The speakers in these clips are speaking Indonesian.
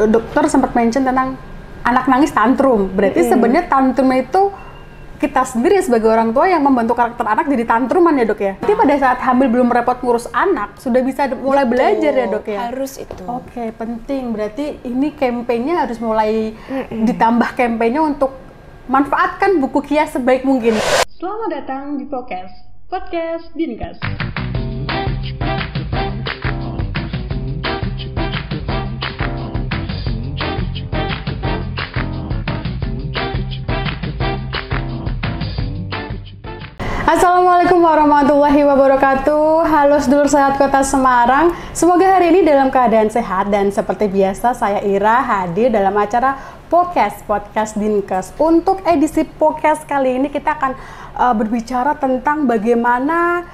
dokter sempat mention tentang anak nangis tantrum. Berarti sebenarnya tantrum itu kita sendiri sebagai orang tua yang membentuk karakter anak jadi tantruman ya dok ya? Jadi pada saat hamil belum repot ngurus anak, sudah bisa mulai belajar ya dok ya? Harus itu. Oke, penting. Berarti ini kampanyenya harus mulai ditambah kampanyenya untuk manfaatkan buku kias sebaik mungkin. Selamat datang di Podcast Dinkes. Assalamualaikum warahmatullahi wabarakatuh. Halo sedulur sehat Kota Semarang. Semoga hari ini dalam keadaan sehat dan seperti biasa saya Ira hadir dalam acara Podcast Dinkes. Untuk edisi podcast kali ini kita akan berbicara tentang bagaimana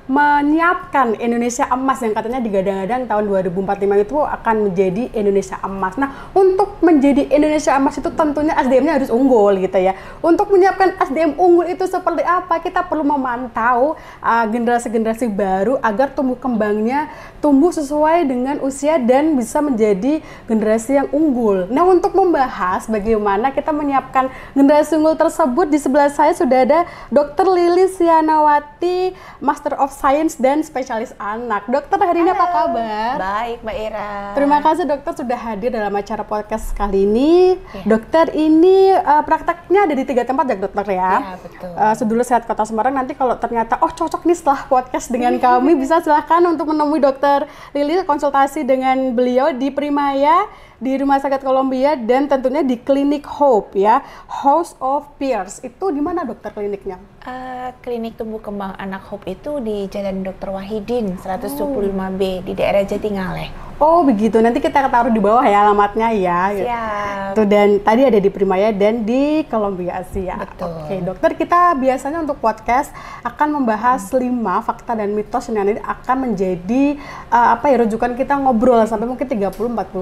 menyiapkan Indonesia emas yang katanya digadang-gadang tahun 2045 itu akan menjadi Indonesia emas. Nah, untuk menjadi Indonesia emas itu tentunya SDM-nya harus unggul gitu ya. Untuk menyiapkan SDM unggul itu seperti apa? Kita perlu memantau generasi-generasi baru agar tumbuh kembangnya tumbuh sesuai dengan usia dan bisa menjadi generasi yang unggul. Nah, untuk membahas bagaimana kita menyiapkan generasi unggul tersebut, di sebelah saya sudah ada Dr. Lilis Sianawati, Master of Science dan spesialis anak. Dokter, hari ini apa kabar? Baik, Mbak Ira. Terima kasih dokter sudah hadir dalam acara podcast kali ini. Dokter, ini prakteknya ada di 3 tempat ya dokter ya? Ya, betul. Sedulur sehat Kota Semarang, nanti kalau ternyata cocok nih setelah podcast dengan kami, bisa silahkan untuk menemui dokter Lili, konsultasi dengan beliau di Primaya, di Rumah Sakit Columbia, dan tentunya di Klinik Hope ya, House of Peers. Itu di mana dokter kliniknya? Klinik tumbuh kembang anak Hope itu di Jalan Dr. Wahidin 125B di daerah Jatingaleh. Oh begitu, nanti kita taruh di bawah ya alamatnya ya. Siap. Tuh, dan tadi ada di Primaya dan di Columbia Asia. Betul. Oke dokter, kita biasanya untuk podcast akan membahas 5 fakta dan mitos yang nanti akan menjadi rujukan kita ngobrol sampai mungkin 30-40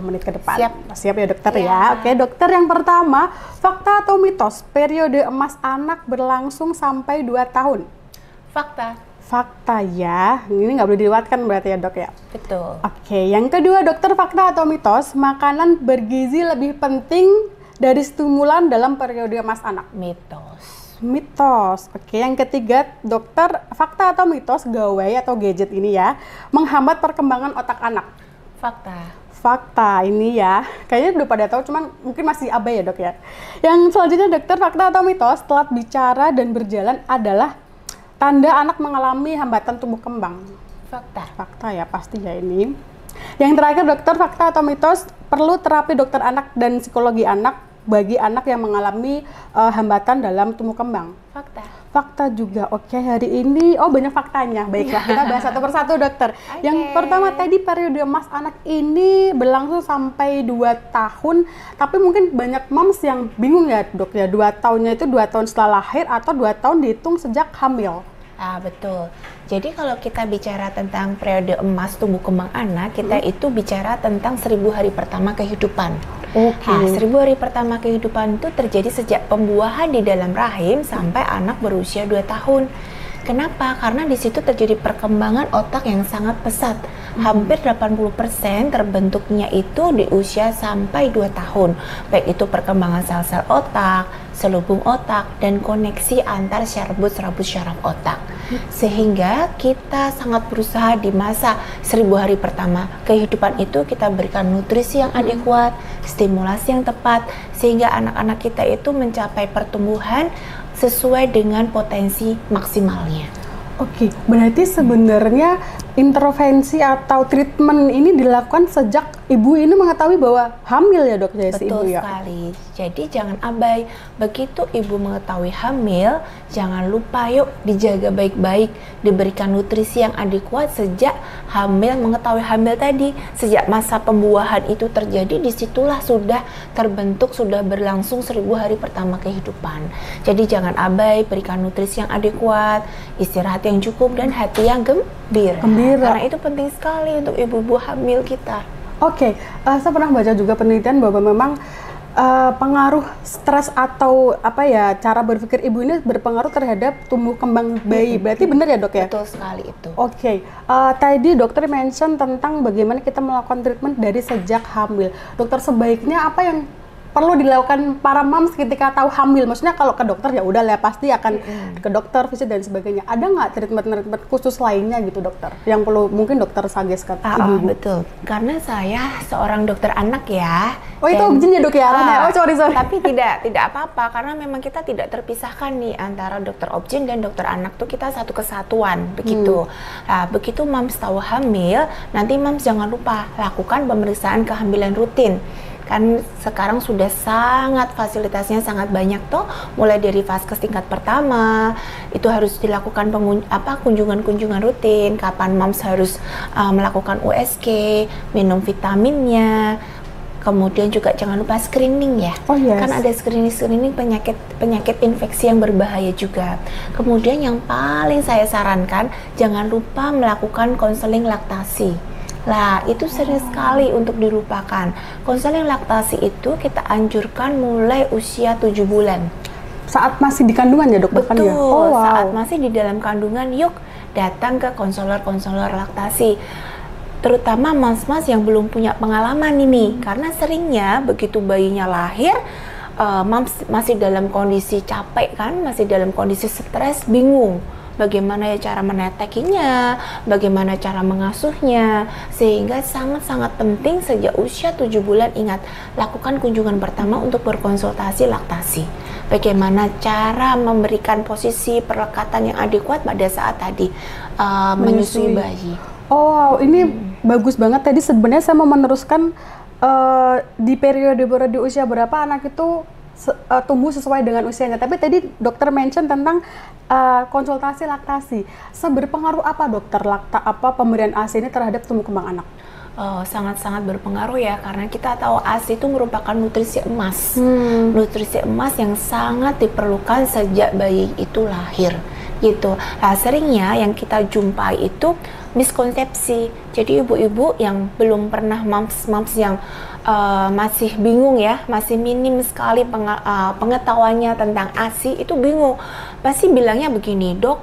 menit ke depan. Siap ya dokter ya. Oke dokter, yang pertama, fakta atau mitos periode emas anak berlangsung sampai 2 tahun? Fakta ya, ini nggak boleh dilewatkan berarti ya dok ya? Betul. Oke, yang kedua dokter, fakta atau mitos makanan bergizi lebih penting dari stimulan dalam periode emas anak? Mitos. Oke, yang ketiga dokter, fakta atau mitos gawai atau gadget ini ya menghambat perkembangan otak anak? Fakta ini ya, kayaknya udah pada tahu, cuman mungkin masih abai ya dok ya. Yang selanjutnya dokter, fakta atau mitos telat bicara dan berjalan adalah tanda anak mengalami hambatan tumbuh kembang? Fakta ya, pasti ya ini. Yang terakhir dokter, fakta atau mitos perlu terapi dokter anak dan psikologi anak bagi anak yang mengalami hambatan dalam tumbuh kembang? Fakta juga. Oke, hari ini banyak faktanya. Baiklah, kita bahas satu persatu dokter. Yang pertama tadi, periode emas anak ini berlangsung sampai 2 tahun, tapi mungkin banyak moms yang bingung ya dok ya, 2 tahunnya itu 2 tahun setelah lahir atau 2 tahun dihitung sejak hamil? Betul. Jadi kalau kita bicara tentang periode emas tumbuh kembang anak, kita itu bicara tentang 1000 hari pertama kehidupan. Nah, 1000 hari pertama kehidupan itu terjadi sejak pembuahan di dalam rahim sampai anak berusia 2 tahun. Kenapa? Karena di situ terjadi perkembangan otak yang sangat pesat. Hampir 80% terbentuknya itu di usia sampai 2 tahun. Baik itu perkembangan sel-sel otak, selubung otak, dan koneksi antar serabut-serabut syaraf otak. Sehingga kita sangat berusaha di masa 1000 hari pertama kehidupan itu kita berikan nutrisi yang adekuat, stimulasi yang tepat, sehingga anak-anak kita itu mencapai pertumbuhan sesuai dengan potensi maksimalnya. Oke, berarti sebenarnya intervensi atau treatment ini dilakukan sejak ibu ini mengetahui bahwa hamil ya dok? Betul ibu, sekali. Jadi jangan abai, begitu ibu mengetahui hamil, jangan lupa yuk dijaga baik-baik, diberikan nutrisi yang adekuat sejak hamil, mengetahui hamil tadi, sejak masa pembuahan itu terjadi, disitulah sudah terbentuk, sudah berlangsung 1000 hari pertama kehidupan. Jadi jangan abai, berikan nutrisi yang adekuat, istirahat yang cukup, dan hati yang gembira. Karena itu penting sekali untuk ibu-ibu hamil kita. Oke, saya pernah baca juga penelitian bahwa memang pengaruh stres atau apa ya, cara berpikir ibu ini berpengaruh terhadap tumbuh kembang bayi. Berarti benar ya dok ya? Betul sekali itu. Oke, tadi dokter mention tentang bagaimana kita melakukan treatment dari sejak hamil. Dokter, sebaiknya apa yang perlu dilakukan para moms ketika tahu hamil? Maksudnya kalau ke dokter ya udah lah pasti akan ke dokter, visit dan sebagainya. Ada nggak treatment khusus lainnya gitu dokter? Yang perlu mungkin dokter suggest ke ibu-ibu? Betul, karena saya seorang dokter anak ya. Oh itu objin ya dok ya? Oh sorry. Tapi tidak apa-apa, karena memang kita tidak terpisahkan nih antara dokter objin dan dokter anak tuh kita satu kesatuan begitu. Nah, begitu moms tahu hamil, nanti moms jangan lupa lakukan pemeriksaan kehamilan rutin. Kan sekarang sudah sangat fasilitasnya sangat banyak toh, mulai dari vaskes tingkat pertama itu harus dilakukan kunjungan-kunjungan rutin, kapan moms harus melakukan USG, minum vitaminnya, kemudian juga jangan lupa screening ya. Oh, yes. Kan ada screening penyakit infeksi yang berbahaya juga. Kemudian yang paling saya sarankan, jangan lupa melakukan konseling laktasi. Lah, itu sering sekali untuk dilupakan. Konseling laktasi itu kita anjurkan mulai usia 7 bulan. Saat masih di kandungan ya dok? Betul, ya? Oh, wow. Saat masih di dalam kandungan, yuk datang ke konselor-konselor laktasi. Terutama mas-mas yang belum punya pengalaman ini. Karena seringnya begitu bayinya lahir, moms masih dalam kondisi capek kan, masih dalam kondisi stres, bingung. Bagaimana ya cara menetekinya, bagaimana cara mengasuhnya, sehingga sangat-sangat penting sejak usia 7 bulan ingat, lakukan kunjungan pertama untuk berkonsultasi laktasi. Bagaimana cara memberikan posisi perlekatan yang adekuat pada saat tadi menyusui bayi. Oh wow, ini bagus banget. Tadi sebenarnya saya mau meneruskan di periode usia berapa anak itu tumbuh sesuai dengan usianya. Tapi tadi dokter mention tentang konsultasi laktasi. Seberpengaruh apa dokter pemberian ASI ini terhadap tumbuh kembang anak? Sangat-sangat berpengaruh ya, karena kita tahu ASI itu merupakan nutrisi emas. Nutrisi emas yang sangat diperlukan sejak bayi itu lahir gitu. Nah, seringnya yang kita jumpai itu miskonsepsi. Jadi ibu-ibu yang belum pernah moms yang masih bingung ya, masih minim sekali pengetahuannya tentang ASI, itu bingung. Pasti bilangnya begini, dok,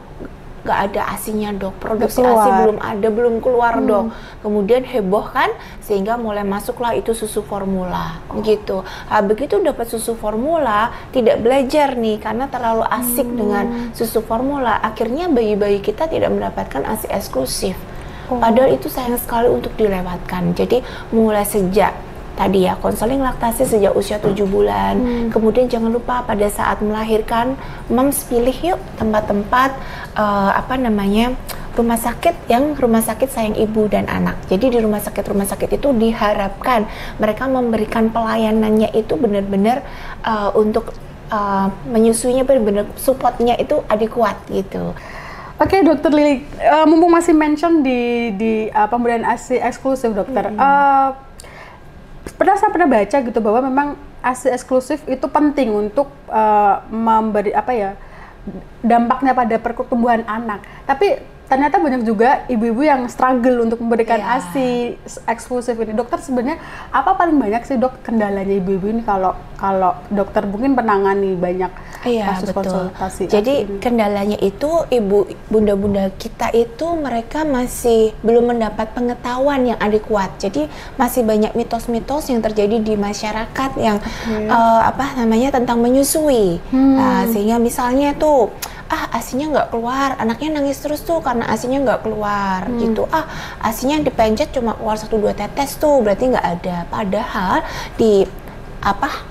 nggak ada ASINya dok, produksi ASI belum keluar dok. Kemudian heboh kan, sehingga mulai masuklah itu susu formula gitu. Nah, begitu dapat susu formula, tidak belajar nih karena terlalu asik dengan susu formula, akhirnya bayi-bayi kita tidak mendapatkan ASI eksklusif. Padahal itu sayang sekali untuk dilewatkan. Jadi mulai sejak tadi ya, konseling laktasi sejak usia 7 bulan. Kemudian jangan lupa pada saat melahirkan, moms pilih yuk tempat-tempat rumah sakit sayang ibu dan anak. Jadi di rumah sakit itu diharapkan mereka memberikan pelayanannya itu benar-benar untuk menyusuinya benar-benar supportnya itu adekuat gitu. Oke, Dokter Lili, mumpung masih mention di pemberian ASI eksklusif dokter, saya pernah baca gitu bahwa memang ASI eksklusif itu penting untuk memberi dampaknya pada pertumbuhan anak. Tapi ternyata banyak juga ibu-ibu yang struggle untuk memberikan ASI eksklusif ini. Dokter, sebenarnya apa paling banyak sih dok kendalanya ibu-ibu ini kalau dokter mungkin menangani banyak kasus konsultasi? Jadi kendalanya itu bunda-bunda kita itu mereka masih belum mendapat pengetahuan yang adekuat. Jadi masih banyak mitos-mitos yang terjadi di masyarakat yang tentang menyusui. Sehingga misalnya tuh ASINya nggak keluar, anaknya nangis terus tuh karena ASINya nggak keluar gitu. ASINya dipencet cuma keluar 1-2 tetes tuh, berarti nggak ada. Padahal di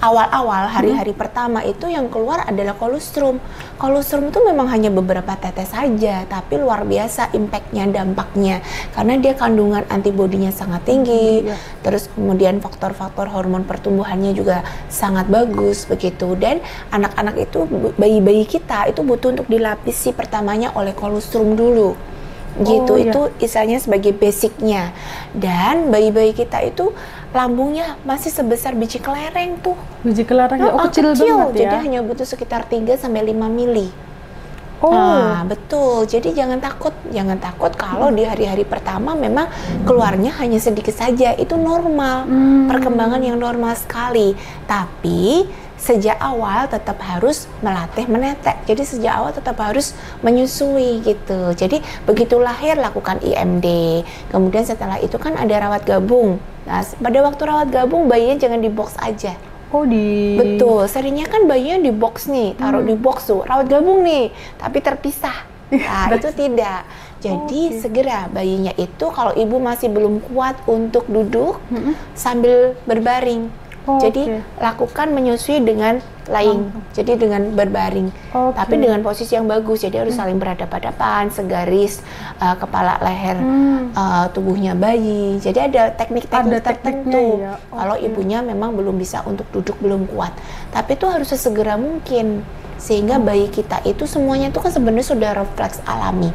awal-awal hari-hari pertama itu yang keluar adalah kolostrum. Kolostrum itu memang hanya beberapa tetes saja, tapi luar biasa impactnya, dampaknya, karena dia kandungan antibodinya sangat tinggi. Terus kemudian faktor-faktor hormon pertumbuhannya juga sangat bagus begitu. Dan anak-anak itu, bayi-bayi kita itu butuh untuk dilapisi pertamanya oleh kolostrum dulu gitu. Itu istilahnya sebagai basicnya. Dan bayi-bayi kita itu lambungnya masih sebesar biji kelereng tuh. Biji kelereng kecil banget ya. Jadi hanya butuh sekitar 3-5 mili. Nah, betul. Jadi jangan takut kalau di hari-hari pertama memang keluarnya hanya sedikit saja. Itu normal, perkembangan yang normal sekali. Tapi sejak awal tetap harus melatih menetek. Jadi sejak awal tetap harus menyusui gitu. Jadi begitu lahir lakukan IMD. Kemudian setelah itu kan ada rawat gabung. Nah, pada waktu rawat gabung bayinya jangan di box aja. Betul, seringnya kan bayinya di box nih, taruh di box tuh, rawat gabung nih, tapi terpisah. Nah, itu tidak. Jadi segera bayinya itu kalau ibu masih belum kuat untuk duduk sambil berbaring. Jadi lakukan menyusui dengan lying, jadi dengan berbaring, tapi dengan posisi yang bagus. Jadi harus saling berhadapan-hadapan, segaris, kepala leher tubuhnya bayi. Jadi ada teknik-teknik tertentu. Kalau ibunya memang belum bisa untuk duduk, belum kuat, tapi itu harus sesegera mungkin sehingga bayi kita itu semuanya itu kan sebenarnya sudah refleks alami.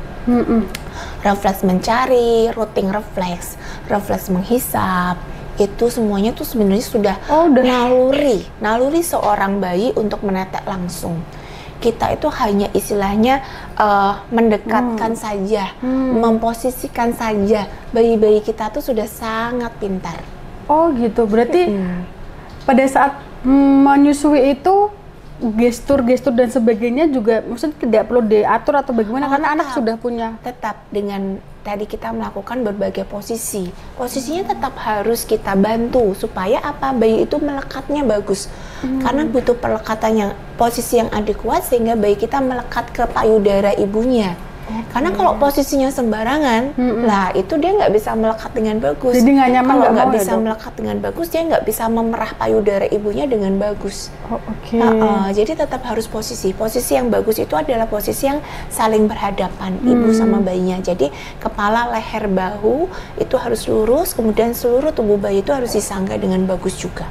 Refleks mencari, rooting refleks, refleks menghisap. Itu semuanya tuh sebenarnya sudah naluri seorang bayi untuk menetek langsung. Kita itu hanya istilahnya mendekatkan saja, memposisikan saja. Bayi-bayi kita tuh sudah sangat pintar. Oh gitu, berarti pada saat menyusui itu gestur-gestur dan sebagainya juga maksudnya tidak perlu diatur atau bagaimana karena anak sudah punya. Tetap dengan tadi kita melakukan berbagai posisi. Posisinya tetap harus kita bantu supaya apa? Bayi itu melekatnya bagus. Karena butuh pelekatan yang posisi yang adekuat sehingga bayi kita melekat ke payudara ibunya. Karena kalau posisinya sembarangan, lah itu dia nggak bisa melekat dengan bagus. Jadi nggak nyaman. Kalau nggak bisa melekat dengan bagus, dia nggak bisa memerah payudara ibunya dengan bagus. Jadi tetap harus posisi. Posisi yang bagus itu adalah posisi yang saling berhadapan, ibu sama bayinya. Jadi kepala, leher, bahu itu harus lurus, kemudian seluruh tubuh bayi itu harus disangga dengan bagus juga.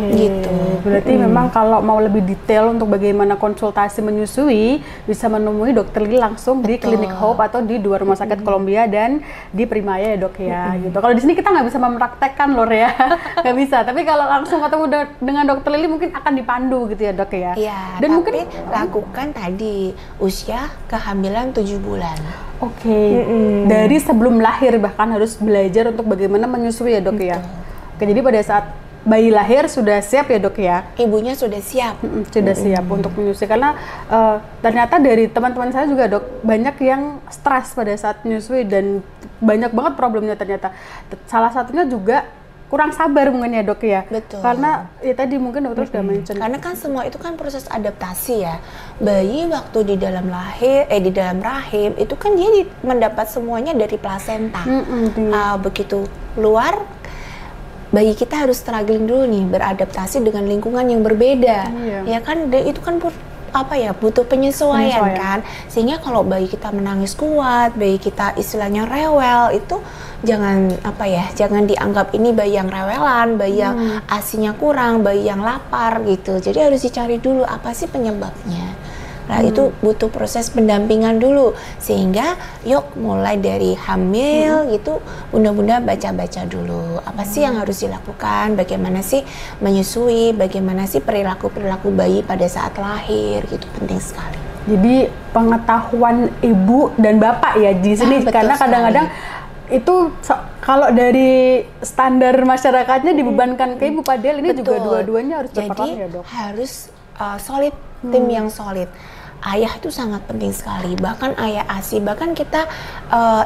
Gitu. Berarti memang kalau mau lebih detail untuk bagaimana konsultasi menyusui bisa menemui Dokter Lili langsung di Klinik Hope atau di dua rumah sakit Columbia dan di Primaya ya dok ya. Gitu. Kalau di sini kita nggak bisa mempraktekkan lor ya, nggak bisa. Tapi kalau langsung ketemu dengan Dokter Lili mungkin akan dipandu gitu ya dok ya. Iya. Dan mungkin lakukan tadi usia kehamilan 7 bulan. Dari sebelum lahir bahkan harus belajar untuk bagaimana menyusui ya dok ya. Jadi pada saat bayi lahir sudah siap ya dok ya? Ibunya sudah siap. Sudah siap untuk menyusui karena ternyata dari teman-teman saya juga dok banyak yang stres pada saat menyusui dan banyak banget problemnya ternyata. Salah satunya juga kurang sabar mungkin ya dok ya? Betul. Karena ya tadi mungkin dokter sudah mention. Karena kan semua itu kan proses adaptasi ya. Bayi waktu di dalam di dalam rahim itu kan dia mendapat semuanya dari plasenta. Begitu keluar bayi kita harus struggling dulu nih beradaptasi dengan lingkungan yang berbeda. Ya kan itu kan butuh penyesuaian kan. Sehingga kalau bayi kita menangis kuat, bayi kita istilahnya rewel itu jangan jangan dianggap ini bayi yang rewelan, bayi yang ASI-nya kurang, bayi yang lapar gitu. Jadi harus dicari dulu apa sih penyebabnya. Nah itu butuh proses pendampingan dulu sehingga yuk mulai dari hamil gitu bunda-bunda baca-baca dulu apa sih yang harus dilakukan, bagaimana sih menyusui, bagaimana sih perilaku bayi pada saat lahir gitu, penting sekali. Jadi pengetahuan ibu dan bapak ya di sini karena kadang-kadang itu kalau dari standar masyarakatnya dibebankan ke ibu, padahal ini juga dua-duanya harus berperan ya dok. Harus solid, tim yang solid. Ayah itu sangat penting sekali, bahkan ayah ASI, bahkan kita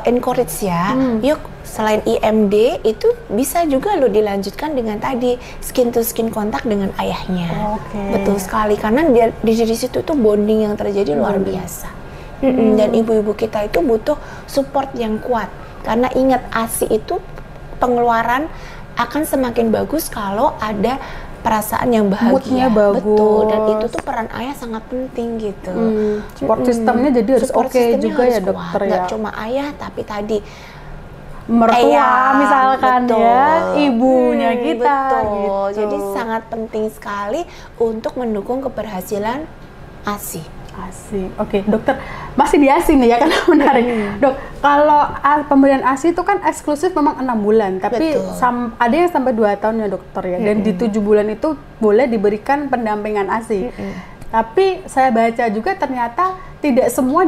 encourage ya, yuk selain IMD itu bisa juga lo dilanjutkan dengan tadi skin to skin kontak dengan ayahnya. Betul sekali, karena di situ tuh bonding yang terjadi luar biasa. Dan ibu-ibu kita itu butuh support yang kuat, karena ingat ASI itu pengeluaran akan semakin bagus kalau ada perasaan yang bahagia, betul, dan itu tuh peran ayah sangat penting gitu. Support sistemnya jadi harus juga ya dokter ya. Nggak cuma ayah tapi tadi mertua misalkan ya, ibunya kita. Betul. Jadi sangat penting sekali untuk mendukung keberhasilan ASI. Dokter masih di ASI nih ya, karena menarik. Dok, kalau pemberian ASI itu kan eksklusif memang 6 bulan, tapi ada yang sampai 2 tahun ya dokter ya, dan di 7 bulan itu boleh diberikan pendampingan ASI. Tapi saya baca juga ternyata tidak semua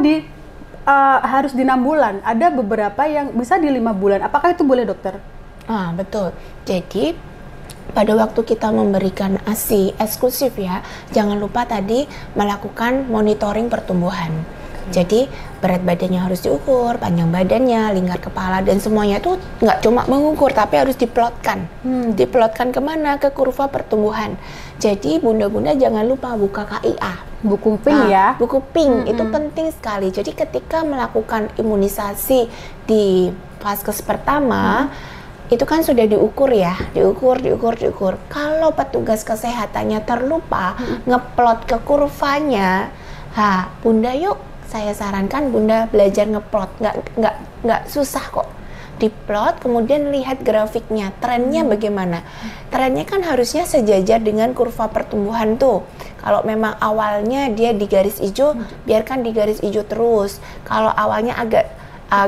harus di 6 bulan. Ada beberapa yang bisa di 5 bulan. Apakah itu boleh, dokter? Betul. Jadi pada waktu kita memberikan ASI eksklusif ya, jangan lupa tadi melakukan monitoring pertumbuhan. Jadi berat badannya harus diukur, panjang badannya, lingkar kepala, dan semuanya itu nggak cuma mengukur, tapi harus diplotkan. Diplotkan kemana? Ke kurva pertumbuhan. Jadi bunda-bunda jangan lupa buka KIA. Buku pink ya? Buku pink itu penting sekali. Jadi ketika melakukan imunisasi di vaskes pertama, itu kan sudah diukur ya, diukur. Kalau petugas kesehatannya terlupa ngeplot ke kurvanya, bunda yuk, saya sarankan bunda belajar ngeplot, nggak susah kok. Diplot, kemudian lihat grafiknya, trennya bagaimana. Trennya kan harusnya sejajar dengan kurva pertumbuhan tuh. Kalau memang awalnya dia di garis hijau, biarkan di garis hijau terus. Kalau awalnya agak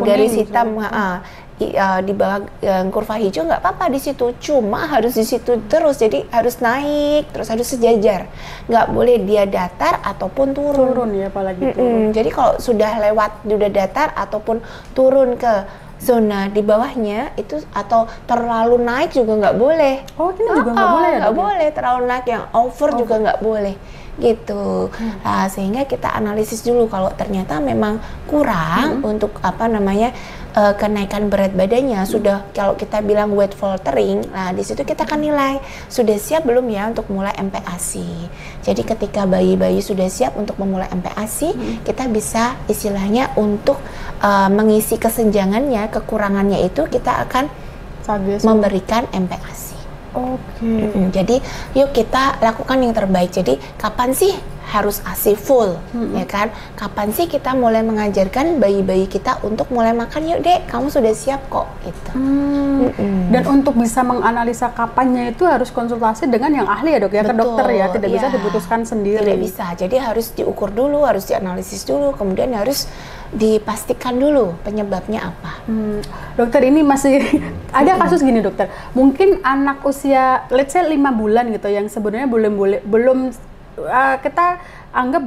garis hitam, di bawah kurva hijau nggak apa-apa di situ, cuma harus di situ terus, jadi harus naik terus, harus sejajar, nggak boleh dia datar ataupun turun ya, apalagi turun. Jadi kalau sudah lewat, sudah datar ataupun turun ke zona di bawahnya itu, atau terlalu naik juga nggak boleh. Ini juga nggak boleh ya? Nggak boleh, terlalu naik yang over juga nggak boleh gitu. Sehingga kita analisis dulu kalau ternyata memang kurang untuk kenaikan berat badannya, sudah, kalau kita bilang weight faltering, di situ kita akan nilai sudah siap belum ya untuk mulai MPASI. Jadi ketika bayi-bayi sudah siap untuk memulai MPASI, kita bisa istilahnya untuk mengisi kesenjangannya, kekurangannya itu kita akan memberikan MPASI. Jadi yuk kita lakukan yang terbaik. Jadi kapan sih harus ASI full, ya kan? Kapan sih kita mulai mengajarkan bayi-bayi kita untuk mulai makan? Yuk dek, kamu sudah siap kok, gitu. Dan untuk bisa menganalisa kapannya itu harus konsultasi dengan yang ahli ya dok ya, ke dokter ya, tidak bisa diputuskan sendiri. Tidak bisa, jadi harus diukur dulu, harus dianalisis dulu, kemudian harus dipastikan dulu penyebabnya apa. Dokter, ini masih ada kasus gini dokter, mungkin anak usia let's say 5 bulan gitu, yang sebenarnya belum kita anggap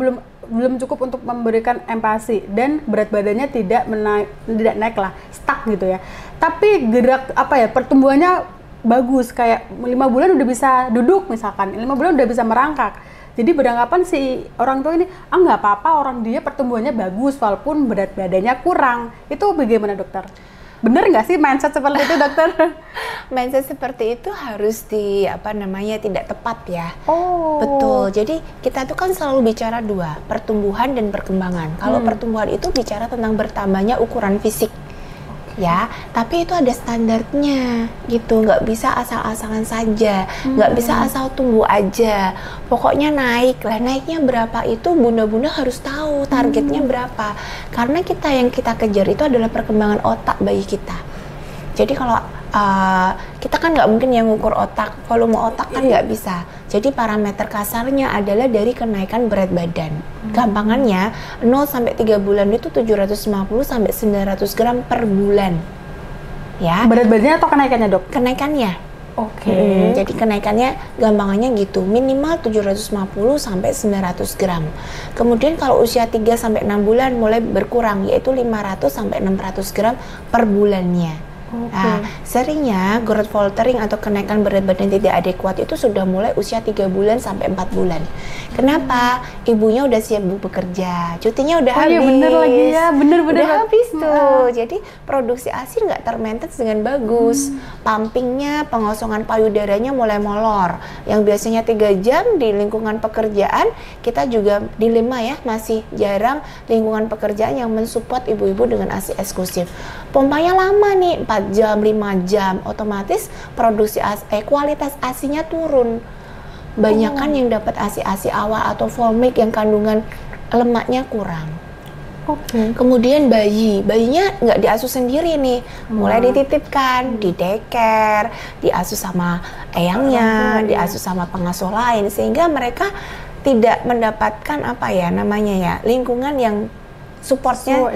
belum cukup untuk memberikan MPASI dan berat badannya tidak naik lah, stuck gitu ya. Tapi gerak pertumbuhannya bagus, kayak 5 bulan udah bisa duduk misalkan, 5 bulan udah bisa merangkak. Jadi beranggapan si orang tua ini, nggak apa-apa, orang dia pertumbuhannya bagus walaupun berat badannya kurang. Itu bagaimana dokter? Bener nggak sih mindset seperti itu dokter? Mindset seperti itu harus tidak tepat ya. Betul, jadi kita tuh kan selalu bicara dua, pertumbuhan dan perkembangan. Kalau pertumbuhan itu bicara tentang bertambahnya ukuran fisik ya, tapi itu ada standarnya gitu, nggak bisa asal-asalan saja, nggak bisa asal tumbuh aja, pokoknya naik lah. Naiknya berapa itu bunda-bunda harus tahu targetnya berapa, karena yang kita kejar itu adalah perkembangan otak bayi kita. Jadi kalau kita kan nggak mungkin yang ngukur otak, volume otak kan nggak bisa. Jadi parameter kasarnya adalah dari kenaikan berat badan. Gampangannya 0 sampai 3 bulan itu 750 sampai 900 gram per bulan. Ya. Berat badannya atau kenaikannya, dok? Kenaikannya. Jadi kenaikannya gampangannya gitu, minimal 750 sampai 900 gram. Kemudian kalau usia 3 sampai 6 bulan mulai berkurang, yaitu 500 sampai 600 gram per bulannya. Seringnya growth faltering atau kenaikan berat badan tidak adekuat itu sudah mulai usia 3 bulan sampai 4 bulan. Kenapa? Ibunya udah siap bekerja, cutinya udah habis. Iya bener lagi ya, bener. Udah habis tuh. Jadi produksi ASI nggak termaintain dengan bagus. Pumpingnya, pengosongan payudaranya mulai molor. Yang biasanya 3 jam di lingkungan pekerjaan, kita juga dilema ya, masih jarang lingkungan pekerjaan yang mensupport ibu-ibu dengan ASI eksklusif. Pompanya lama nih, 4 jam, 5 jam, otomatis produksi kualitas ASI-nya turun. Banyakan yang dapat ASI awal atau folic yang kandungan lemaknya kurang. Kemudian bayinya nggak diasuh sendiri nih, mulai dititipkan, di daycare, diasuh sama eyangnya, diasuh sama pengasuh lain, sehingga mereka tidak mendapatkan lingkungan yang supportnya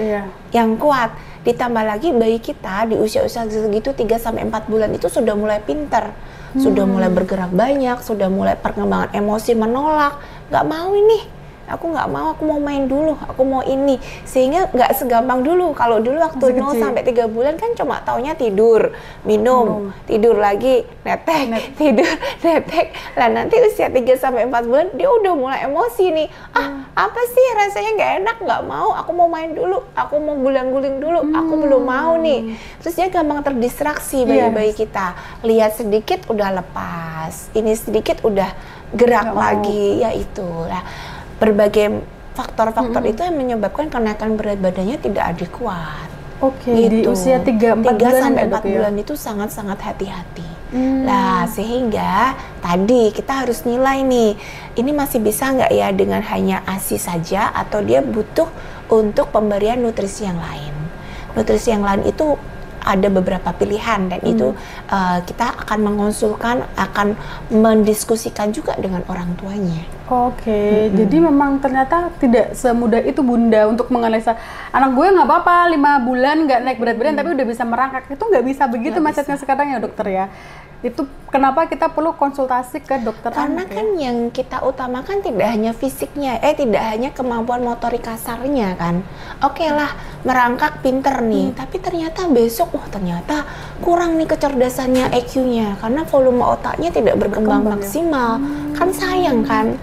yang kuat. Ditambah lagi bayi kita di usia-usia segitu 3-4 bulan itu sudah mulai pinter, sudah mulai bergerak banyak, sudah mulai perkembangan emosi menolak, nggak mau ini aku nggak mau, aku mau main dulu, aku mau ini. Sehingga nggak segampang dulu. Kalau dulu waktu 0 sampai 3 bulan kan cuma taunya tidur, minum, tidur lagi, netek, tidur, netek. Lah nanti usia 3 sampai 4 bulan dia udah mulai emosi nih. Apa sih rasanya nggak enak, nggak mau, aku mau main dulu, aku mau guling-guling dulu, aku belum mau nih. Terus dia gampang terdistraksi bayi-bayi kita. Lihat sedikit udah lepas, ini sedikit udah gerak lagi, ya itulah. Berbagai faktor-faktor itu yang menyebabkan kenaikan berat badannya tidak adekuat. Di usia 3-4 bulan sampai 4 bulan itu sangat-sangat hati-hati. Nah, sehingga tadi kita harus nilai nih, ini masih bisa nggak ya dengan hanya ASI saja, atau dia butuh untuk pemberian nutrisi yang lain. Nutrisi yang lain itu ada beberapa pilihan, dan itu kita akan mengonsulkan, akan mendiskusikan juga dengan orang tuanya. Jadi memang ternyata tidak semudah itu Bunda untuk menganalisa anak gue nggak apa-apa 5 bulan nggak naik berat badan tapi udah bisa merangkak. Itu nggak bisa begitu mindsetnya sekarang ya dokter ya. Itu kenapa kita perlu konsultasi ke dokter karena anak, kan yang kita utamakan tidak hanya fisiknya, tidak hanya kemampuan motorik kasarnya kan. Oke lah, merangkak pinter nih, tapi ternyata besok ternyata kurang nih kecerdasannya, EQ-nya, karena volume otaknya tidak berkembang maksimal. Kan sayang kan.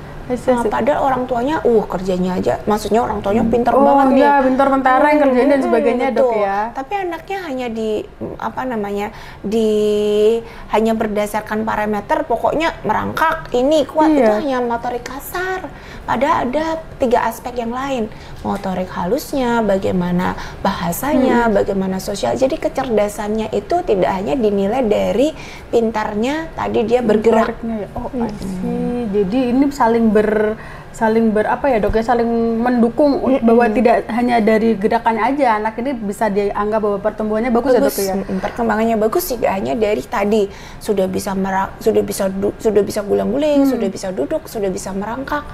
Padahal orang tuanya kerjanya aja, maksudnya orang tuanya pinter banget nih. Pinter mentara yang kerjanya dan sebagainya dok ya. Tapi anaknya hanya hanya berdasarkan parameter, pokoknya merangkak, ini kuat, itu hanya motorik kasar. Padahal ada 3 aspek yang lain, motorik halusnya, bagaimana bahasanya, bagaimana sosial. Jadi kecerdasannya itu tidak hanya dinilai dari pintarnya tadi dia bergerak. Jadi ini saling apa ya dok ya, saling mendukung bahwa tidak hanya dari gerakannya aja anak ini bisa dianggap bahwa pertumbuhannya bagus ya dok ya. Perkembangannya bagus, tidak hanya dari tadi sudah bisa guling-guling, sudah bisa duduk, sudah bisa merangkak.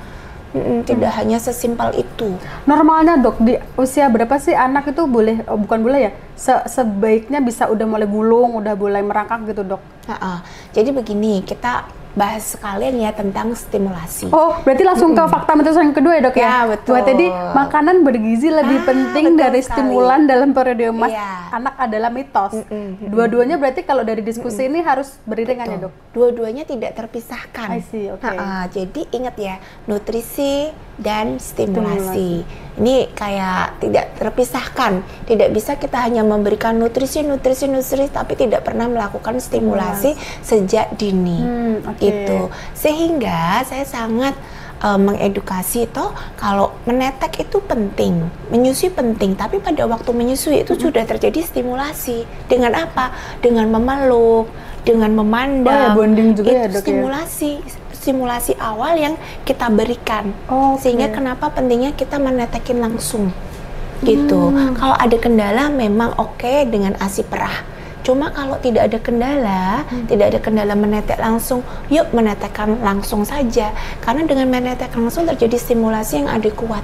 Tidak hanya sesimpel itu. Normalnya dok, di usia berapa sih anak itu boleh, bukan boleh ya, sebaiknya bisa udah mulai gulung, udah mulai merangkak gitu dok? Jadi begini, kita bahas sekalian ya tentang stimulasi. Berarti langsung ke fakta mitos yang kedua ya dok ya? Ya betul. Buat tadi makanan bergizi lebih penting dari stimulan dalam periode emas anak adalah mitos. Dua-duanya berarti kalau dari diskusi ini harus beriringan ya dok? Dua-duanya tidak terpisahkan. I see, jadi ingat ya, nutrisi dan stimulasi. Ini kayak tidak terpisahkan. Tidak bisa kita hanya memberikan nutrisi tapi tidak pernah melakukan stimulasi sejak dini. Itu sehingga saya sangat mengedukasi kalau menetek itu penting, menyusui penting, tapi pada waktu menyusui itu sudah terjadi stimulasi. Dengan apa? Dengan memeluk, dengan memandang. Bonding juga itu ya dok stimulasi awal yang kita berikan. Sehingga kenapa pentingnya kita menetekin langsung gitu. Kalau ada kendala memang dengan ASI perah. Cuma kalau tidak ada kendala, menetek langsung, yuk menetekkan langsung saja. Karena dengan menetekkan langsung terjadi stimulasi yang adekuat.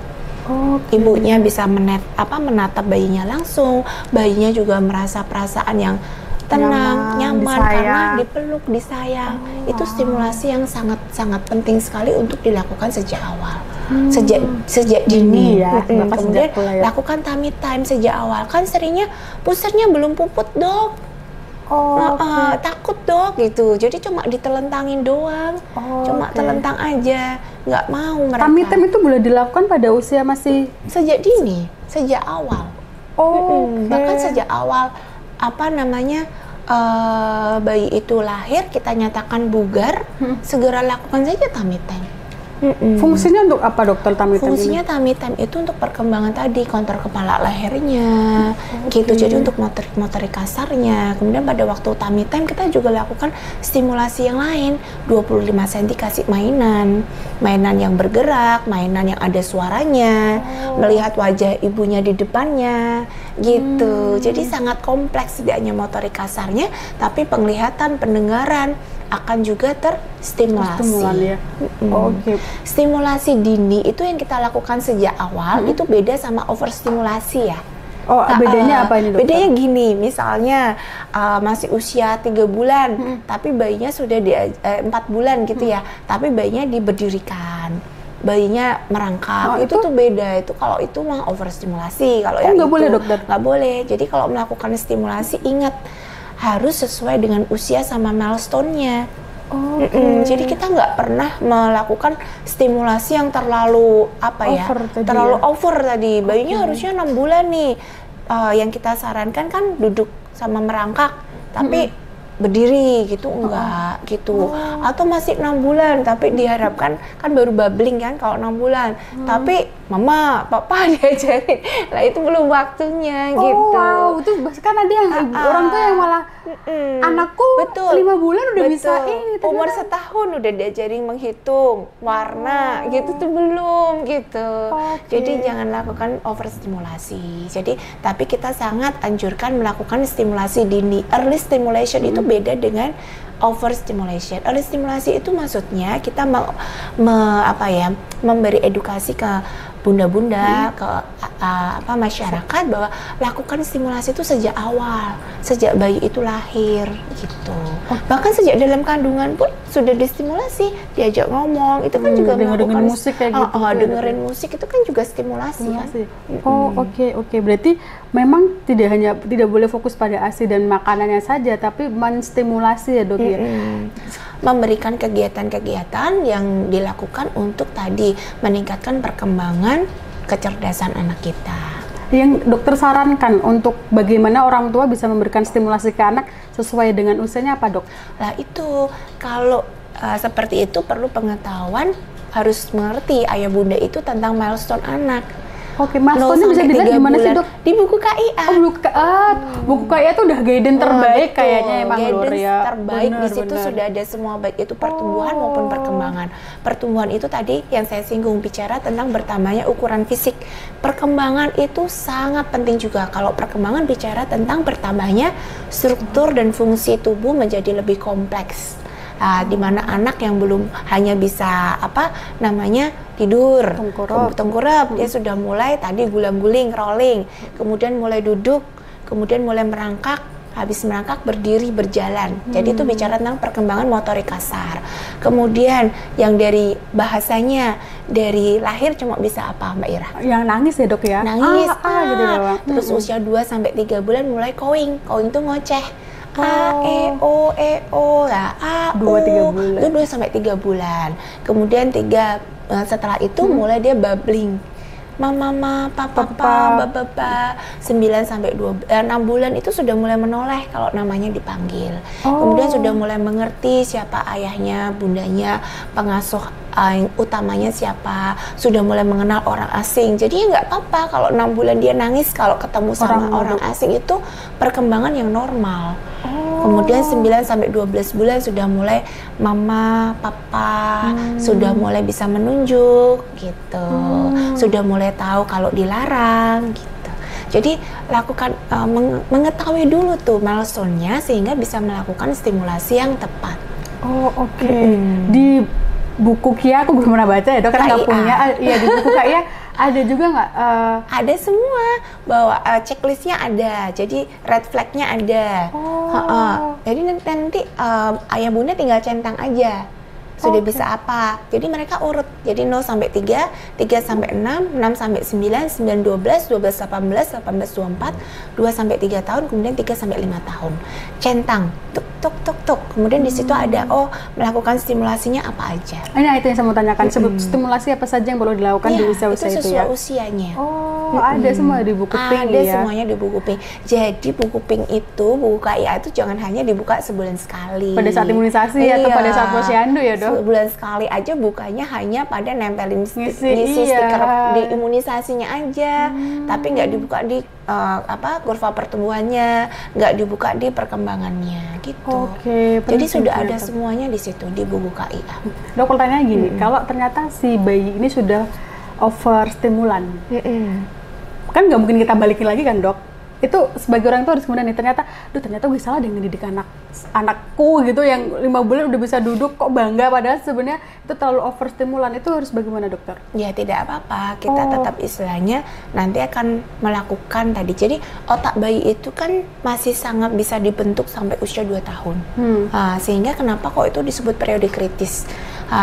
Ibunya bisa menatap bayinya langsung, bayinya juga merasa perasaan yang tenang, nyaman karena dipeluk, disayang. Itu stimulasi yang sangat-sangat penting sekali untuk dilakukan sejak awal. Sejak dini ya. Kemudian lakukan tummy time sejak awal. Kan seringnya pusernya belum puput dok. Takut dok gitu, jadi cuma ditelentangin doang, telentang aja, nggak mau mereka. Tummy time itu boleh dilakukan pada usia masih sejak dini, sejak awal. Bahkan sejak awal bayi itu lahir, kita nyatakan bugar, segera lakukan saja tummy time. Fungsinya untuk apa dokter tummy time? Fungsinya tummy time itu untuk perkembangan tadi, kontur kepala lehernya, gitu. Jadi untuk motorik kasarnya. Kemudian pada waktu tummy time kita juga lakukan stimulasi yang lain. 25 cm kasih mainan yang bergerak, mainan yang ada suaranya, melihat wajah ibunya di depannya, gitu. Jadi sangat kompleks, tidak hanya motorik kasarnya, tapi penglihatan, pendengaran akan juga terstimulasi. Stimulasi dini itu yang kita lakukan sejak awal, itu beda sama overstimulasi ya. Bedanya apa ini dokter? Bedanya gini, misalnya masih usia 3 bulan, tapi bayinya sudah 4 bulan gitu ya, tapi bayinya diberdirikan. bayinya merangkak, itu tuh beda. Itu kalau itu mah overstimulasi. Kalau yang nggak itu boleh dokter? Nggak boleh. Jadi kalau melakukan stimulasi, ingat harus sesuai dengan usia sama milestone-nya. Jadi kita nggak pernah melakukan stimulasi yang terlalu terlalu over tadi. Bayinya harusnya 6 bulan nih. Yang kita sarankan kan duduk sama merangkak, tapi berdiri gitu enggak gitu. Atau masih 6 bulan tapi diharapkan kan baru babbling kan kalau 6 bulan. Tapi mama, papa diajarin. Lah itu belum waktunya gitu. Wow, itu kan ada yang orang tua yang malah anakku 5 bulan udah bisa ini. Umur setahun udah diajarin menghitung warna gitu tuh belum gitu. Jadi jangan lakukan overstimulasi. Jadi tapi kita sangat anjurkan melakukan stimulasi dini. Early stimulation itu beda dengan overstimulation. Early stimulasi itu maksudnya kita memberi edukasi ke bunda-bunda, ke masyarakat bahwa lakukan stimulasi itu sejak awal, sejak bayi itu lahir gitu. Bahkan sejak dalam kandungan pun sudah distimulasi, diajak ngomong, itu kan juga melakukan musik kayak gitu. Dengerin musik itu kan juga stimulasi. Kan? Oke. Berarti memang tidak boleh fokus pada ASI dan makanannya saja, tapi menstimulasi ya dok ya. Memberikan kegiatan-kegiatan yang dilakukan untuk tadi meningkatkan perkembangan kecerdasan anak kita. Yang dokter sarankan untuk bagaimana orang tua bisa memberikan stimulasi ke anak sesuai dengan usianya apa dok? Nah itu kalau seperti itu perlu pengetahuan, harus mengerti ayah bunda itu tentang milestone anak. Oke, milestone-nya bisa dilihat di mana sih dok? Di buku KIA. Buku KIA tuh udah guidance terbaik kayaknya emang Lur ya. Terbaik di situ sudah ada semua baik itu pertumbuhan maupun perkembangan. Pertumbuhan itu tadi yang saya singgung bicara tentang bertambahnya ukuran fisik. Perkembangan itu sangat penting juga. Kalau perkembangan bicara tentang bertambahnya struktur dan fungsi tubuh menjadi lebih kompleks. Di mana anak yang belum hanya bisa tidur, tengkurap, dia sudah mulai tadi gulang-guling, rolling, kemudian mulai duduk, kemudian mulai merangkak, habis merangkak berdiri, berjalan. Jadi itu bicara tentang perkembangan motorik kasar. Kemudian yang dari bahasanya dari lahir cuma bisa apa Mbak Ira? Yang nangis ya dok ya? Nangis, gitu doang. Terus usia 2-3 bulan mulai cawing tuh ngoceh. A, E, O, lah A, 2-3 bulan. Itu 2-3 bulan. Kemudian setelah itu mulai dia babbling. Mama, papa, baba, 9-6 bulan itu sudah mulai menoleh kalau namanya dipanggil. Kemudian sudah mulai mengerti siapa ayahnya, bundanya, pengasuh utamanya siapa, sudah mulai mengenal orang asing. Jadi nggak apa-apa kalau 6 bulan dia nangis kalau ketemu sama orang asing, itu perkembangan yang normal. Kemudian 9-12 bulan sudah mulai mama, papa, sudah mulai bisa menunjuk gitu. Sudah mulai tahu kalau dilarang gitu. Jadi lakukan mengetahui dulu tuh milestone-nya sehingga bisa melakukan stimulasi yang tepat. Di buku KIA aku belum pernah baca ya dok, karena nggak punya. Iya, di buku KIA ada juga nggak? Ada semua, bahwa checklistnya ada, jadi red flag-nya ada. Jadi nanti ayah bunda tinggal centang aja sudah bisa apa. Jadi mereka urut, jadi 0-3, 3-6, 6-9, 9-12, 12-18, 18-24, 2-3 tahun, kemudian 3-5 tahun. Centang, tuk. Kemudian di situ ada melakukan stimulasinya apa aja. Ini itu yang saya mau tanyakan, stimulasi apa saja yang perlu dilakukan di usia-usia itu ya? Sesuai usianya. Ada semua di buku Pink ya? Ada semuanya di buku Pink. Jadi buku Pink itu, buku KIA itu jangan hanya dibuka sebulan sekali. Pada saat imunisasi atau pada saat posyandu ya dok? Sebulan sekali aja bukanya hanya pada nempelin ngisi stiker di imunisasinya aja. Tapi nggak dibuka di kurva pertumbuhannya, nggak dibuka di perkembangannya gitu. Jadi sudah ada semuanya di situ di buku KIA. Dok, pertanyaannya gini, kalau ternyata si bayi ini sudah over stimulan, kan nggak mungkin kita balikin lagi kan dok? Itu sebagai orang tua harus kemudian ternyata gue salah dengan mendidik anakku gitu yang 5 bulan udah bisa duduk kok bangga, padahal sebenarnya itu terlalu overstimulan. Itu harus bagaimana dokter? Ya tidak apa-apa, kita tetap istilahnya nanti akan melakukan tadi. Jadi otak bayi itu kan masih sangat bisa dibentuk sampai usia 2 tahun. Sehingga kenapa kok itu disebut periode kritis?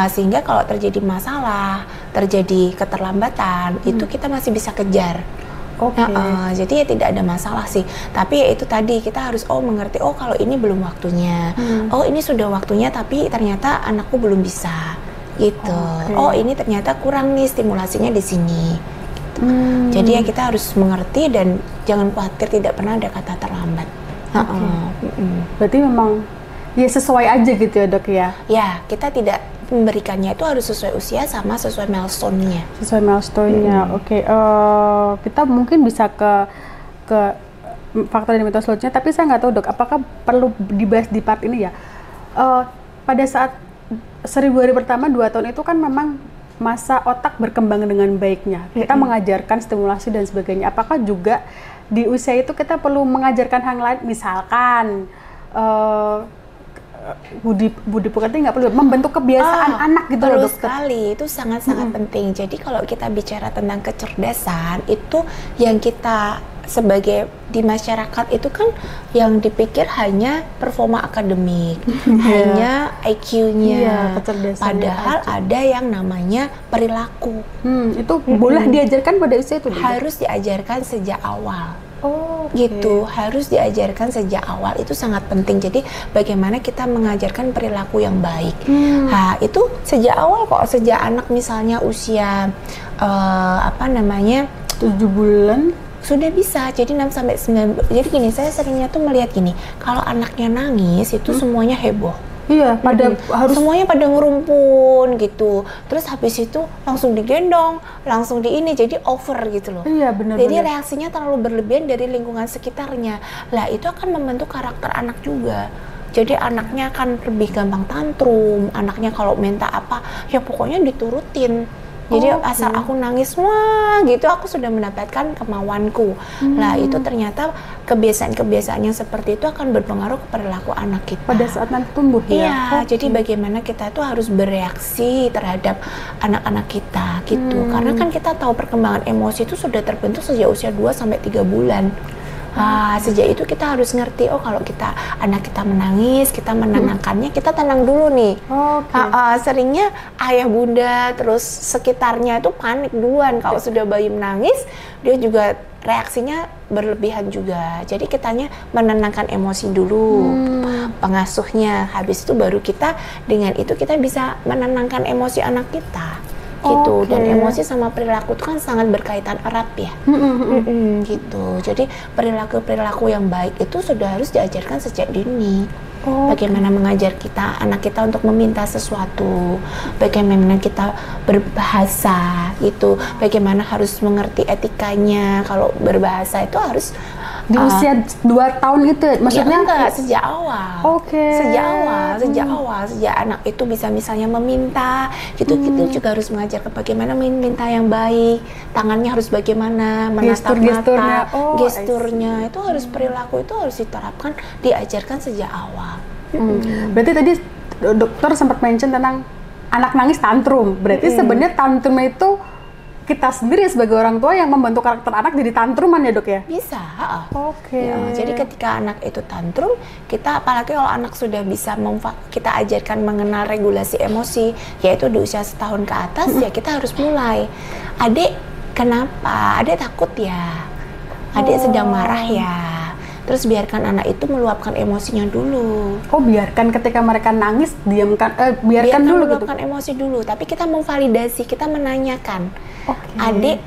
Sehingga kalau terjadi masalah terjadi keterlambatan, itu kita masih bisa kejar. Jadi ya tidak ada masalah sih. Tapi ya itu tadi kita harus mengerti, kalau ini belum waktunya. Ini sudah waktunya tapi ternyata anakku belum bisa. Gitu. Ini ternyata kurang nih stimulasinya di sini. Gitu. Jadi ya kita harus mengerti dan jangan khawatir, tidak pernah ada kata terlambat. Berarti memang ya sesuai aja gitu ya dok ya? Ya, kita tidak memberikannya itu harus sesuai usia sama sesuai milestone-nya. Sesuai milestone-nya, kita mungkin bisa ke fakta dan mitos selanjutnya, tapi saya nggak tahu dok, apakah perlu dibahas di part ini ya? Pada saat 1000 hari pertama 2 tahun itu kan memang masa otak berkembang dengan baiknya. Kita mengajarkan stimulasi dan sebagainya. Apakah juga di usia itu kita perlu mengajarkan hal lain, misalkan budi pekerti nggak perlu membentuk kebiasaan anak gitu loh dokter. Sekali, itu sangat-sangat penting. Jadi kalau kita bicara tentang kecerdasan, itu yang kita sebagai di masyarakat itu kan yang dipikir hanya performa akademik, hanya IQ-nya, padahal ada yang namanya perilaku. Itu boleh diajarkan pada usia itu? Harus diajarkan sejak awal. Gitu, harus diajarkan sejak awal, itu sangat penting. Jadi bagaimana kita mengajarkan perilaku yang baik. Nah, itu sejak awal kok, sejak anak misalnya usia 7 bulan sudah bisa. Jadi 6 sampai 9. Jadi gini, saya seringnya tuh melihat gini, kalau anaknya nangis itu semuanya heboh. Iya, semuanya pada ngerumpun gitu. Terus habis itu langsung digendong, langsung jadi over gitu loh. Iya, benar. Jadi reaksinya terlalu berlebihan dari lingkungan sekitarnya. Lah, itu akan membentuk karakter anak juga. Jadi anaknya akan lebih gampang tantrum. Anaknya kalau minta apa, ya pokoknya diturutin. Jadi asal aku nangis, wah gitu, aku sudah mendapatkan kemauanku. Lah itu ternyata kebiasaan-kebiasaan yang seperti itu akan berpengaruh ke perilaku anak kita. Pada saat nanti tumbuh ya? Iya, jadi bagaimana kita tuh harus bereaksi terhadap anak-anak kita gitu. Karena kan kita tahu perkembangan emosi itu sudah terbentuk sejak usia 2 sampai 3 bulan. Sejak itu kita harus ngerti, kalau anak kita menangis, kita menenangkannya, kita tenang dulu nih. Seringnya ayah bunda terus sekitarnya itu panik duluan kalau sudah bayi menangis, dia juga reaksinya berlebihan juga. Jadi kitanya menenangkan emosi dulu, pengasuhnya. Habis itu baru kita dengan itu kita bisa menenangkan emosi anak kita. Gitu. Dan emosi sama perilaku itu kan sangat berkaitan erat ya. Gitu. Jadi perilaku yang baik itu sudah harus diajarkan sejak dini. Bagaimana mengajar anak kita untuk meminta sesuatu, bagaimana kita berbahasa gitu, bagaimana harus mengerti etikanya. Kalau berbahasa itu harus di usia 2 tahun itu, maksudnya? Ya, enggak, sejak awal. Sejak awal, sejak anak itu bisa misalnya meminta, gitu, kita juga harus mengajarkan bagaimana meminta yang baik, tangannya harus bagaimana, menatap mata, gesturnya, itu harus perilaku itu harus diterapkan, diajarkan sejak awal. Berarti tadi dokter sempat mention tentang anak nangis tantrum, berarti sebenarnya tantrum itu kita sendiri sebagai orang tua yang membentuk karakter anak jadi tantruman ya dok ya? Bisa. Ya, jadi ketika anak itu tantrum, kita apalagi kalau anak sudah bisa kita ajarkan mengenal regulasi emosi, yaitu di usia 1 tahun ke atas, ya kita harus mulai. Adik kenapa? Adik takut ya? Adik sedang marah ya? Terus biarkan anak itu meluapkan emosinya dulu. Biarkan ketika mereka nangis, biarkan dulu meluapkan emosi dulu. Tapi kita memvalidasi, kita menanyakan. Adik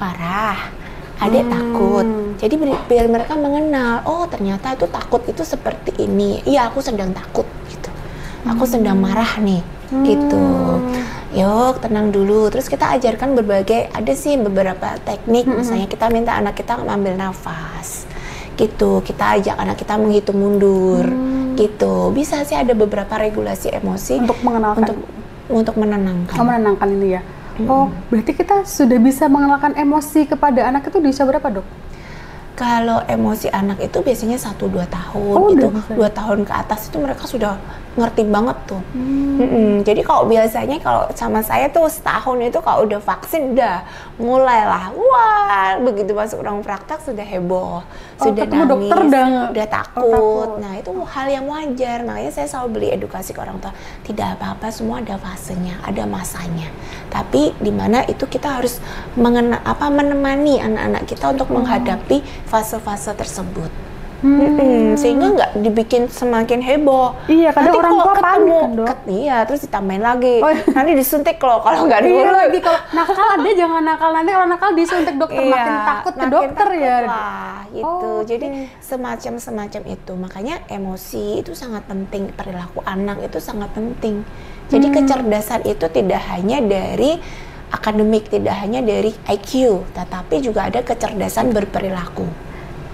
marah, adik takut. Jadi biar mereka mengenal, ternyata itu takut itu seperti ini. Iya, aku sedang takut gitu. Aku sedang marah nih, gitu. Yuk, tenang dulu. Terus kita ajarkan ada sih beberapa teknik. Misalnya kita minta anak kita mengambil nafas. Gitu, kita ajak anak kita menghitung mundur, gitu. Bisa sih ada beberapa regulasi emosi untuk mengenalkan, untuk menenangkan. Menenangkan ini ya. Berarti kita sudah bisa mengenalkan emosi kepada anak itu di usia berapa dok? Kalau emosi anak itu biasanya 1-2 tahun, itu 2 tahun ke atas itu mereka sudah ngerti banget tuh. Jadi kalau biasanya kalau sama saya tuh setahun itu kalau udah vaksin udah mulailah, wah begitu masuk ruang praktek sudah heboh, sudah nangis, dokter udah takut. Nah itu hal yang wajar, makanya saya selalu beri edukasi ke orang tua, tidak apa-apa, semua ada fasenya, ada masanya. Tapi di mana itu kita harus menemani anak-anak kita untuk menghadapi fase-fase tersebut. Sehingga nggak dibikin semakin heboh. Iya, kadang orang tua panik kan, Dok. Iya, terus ditambahin lagi. Nanti disuntik loh kalau nggak dulu. Iya lagi, kalau nakal ada jangan nakal, nanti kalau nakal disuntik dokter, makin takut ke dokter ya. Lah, gitu. Jadi semacam itu. Makanya emosi itu sangat penting, perilaku anak itu sangat penting. Jadi kecerdasan itu tidak hanya dari akademik, tidak hanya dari IQ, tetapi juga ada kecerdasan berperilaku.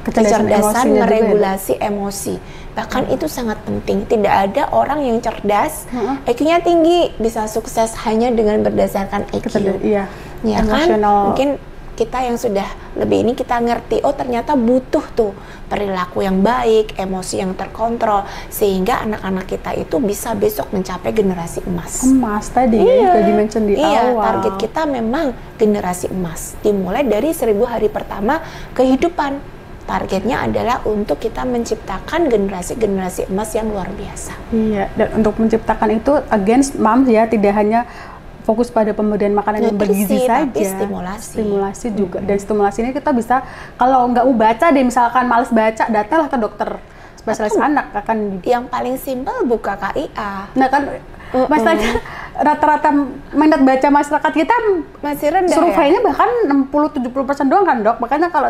Kecerdasan meregulasi emosi, bahkan itu sangat penting. Tidak ada orang yang cerdas, IQ-nya tinggi bisa sukses hanya dengan berdasarkan IQ. Iya. Ya kan? Mungkin kita yang sudah lebih ini kita ngerti, oh ternyata butuh tuh perilaku yang baik, emosi yang terkontrol, sehingga anak-anak kita itu bisa besok mencapai generasi emas. Emas tadi ya, dimention di awal. Target kita memang generasi emas, dimulai dari 1000 hari pertama kehidupan. Targetnya adalah untuk kita menciptakan generasi-generasi emas yang luar biasa. Iya, dan untuk menciptakan itu against moms ya, tidak hanya fokus pada pemberian makanan yang bergizi saja, tapi stimulasi juga. Dan stimulasi ini kita bisa, kalau nggak mau baca deh, misalkan males baca, datanglah ke dokter spesialis anak. Yang paling simpel buka KIA. Nah kan, masalahnya rata-rata minat baca masyarakat kita masih rendah, surveinya bahkan 60-70% doang kan, Dok. Makanya kalau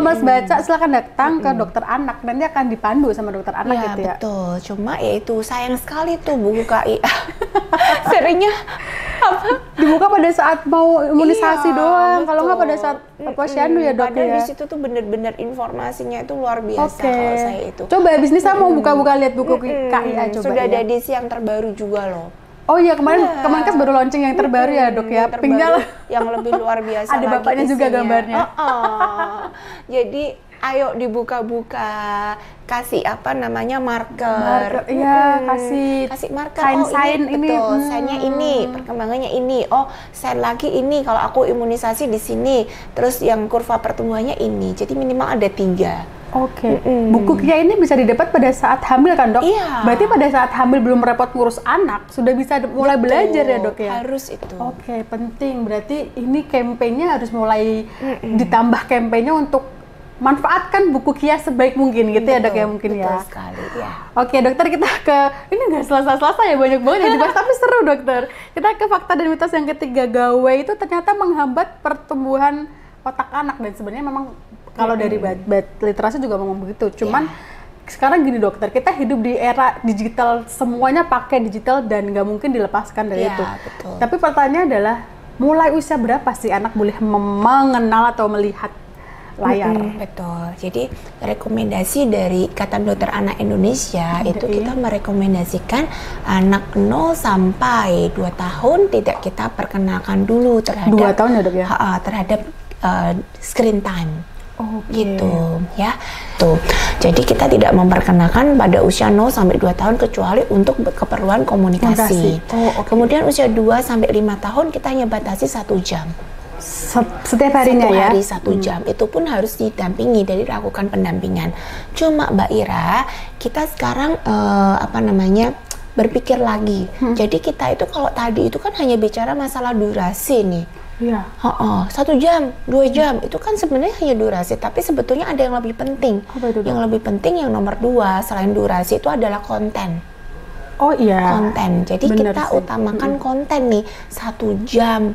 males baca silakan datang ke dokter anak, nanti akan dipandu sama dokter anak gitu ya. Betul, cuma ya itu sayang sekali tuh buku KIA. Seringnya dibuka pada saat mau imunisasi doang, kalau nggak pada saat posyandu ya, Dok. Padahal di situ tuh bener-bener informasinya itu luar biasa. Kalau saya itu coba habis ini saya mau buka-buka lihat buku KIA coba. Sudah ada edisi yang terbaru juga loh. Oh iya, kemarin kan baru launching yang terbaru ya, Dok ya. Pinknya yang lebih luar biasa. Ada bapaknya isinya juga gambarnya. Jadi ayo dibuka-buka, kasih marker. Iya, kasih marker. Sign ini betul, sign-nya ini, perkembangannya ini. Oh, sign lagi ini kalau aku imunisasi di sini. Terus yang kurva pertumbuhannya ini. Jadi minimal ada 3. Oke. Buku KIA ini bisa didapat pada saat hamil kan, Dok? Iya. Berarti pada saat hamil belum repot ngurus anak, sudah bisa mulai belajar ya, Dok ya? Harus itu. Oke, penting. Berarti ini kampanyenya harus mulai ditambah kampanyenya untuk manfaatkan buku KIA sebaik mungkin gitu ya, Dok ya, mungkin ya. Betul sekali, ya. Oke, Dokter, kita ini nggak selasa-selasa ya, banyak banget yang dibahas, tapi seru, Dokter. Kita ke fakta dan mitos yang ketiga, gawe itu ternyata menghambat pertumbuhan otak anak, dan sebenarnya memang kalau dari literasi juga ngomong begitu. Cuman sekarang gini, Dokter, kita hidup di era digital, semuanya pakai digital dan nggak mungkin dilepaskan dari itu. Betul. Tapi pertanyaannya adalah, mulai usia berapa sih anak boleh mengenal atau melihat layar? Betul. Jadi rekomendasi dari Ikatan Dokter Anak Indonesia itu kita merekomendasikan anak 0 sampai 2 tahun tidak kita perkenalkan dulu terhadap 2 tahun ya, Dok ya? Terhadap screen time. Gitu ya. Tuh. Jadi kita tidak memperkenalkan pada usia 0 sampai 2 tahun kecuali untuk keperluan komunikasi. Kemudian usia 2 sampai 5 tahun kita hanya batasi 1 jam. Setiap harinya ya? 1 jam. Itu pun harus didampingi, dari lakukan pendampingan. Cuma Mbak Ira, kita sekarang berpikir lagi. Jadi kita itu kalau tadi itu kan hanya bicara masalah durasi nih. Iya. 1 jam, 2 jam itu kan sebenarnya hanya durasi, tapi sebetulnya ada yang lebih penting. Yang lebih penting yang nomor 2 selain durasi itu adalah konten. Oh iya. Konten. Jadi kita utamakan konten nih 1 jam,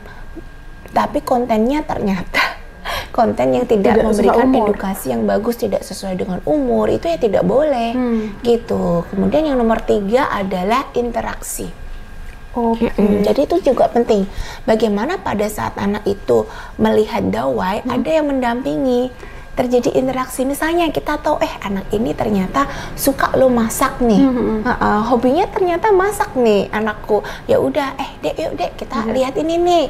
tapi kontennya ternyata konten yang tidak memberikan edukasi yang bagus, tidak sesuai dengan umur, itu ya tidak boleh. Gitu. Kemudian yang nomor 3 adalah interaksi. Jadi itu juga penting. Bagaimana pada saat anak itu melihat dawai, ada yang mendampingi. terjadi interaksi. Misalnya kita tahu anak ini ternyata suka lo masak nih, hobinya ternyata masak nih anakku. Ya udah, Dek, yuk Dek kita lihat ini nih,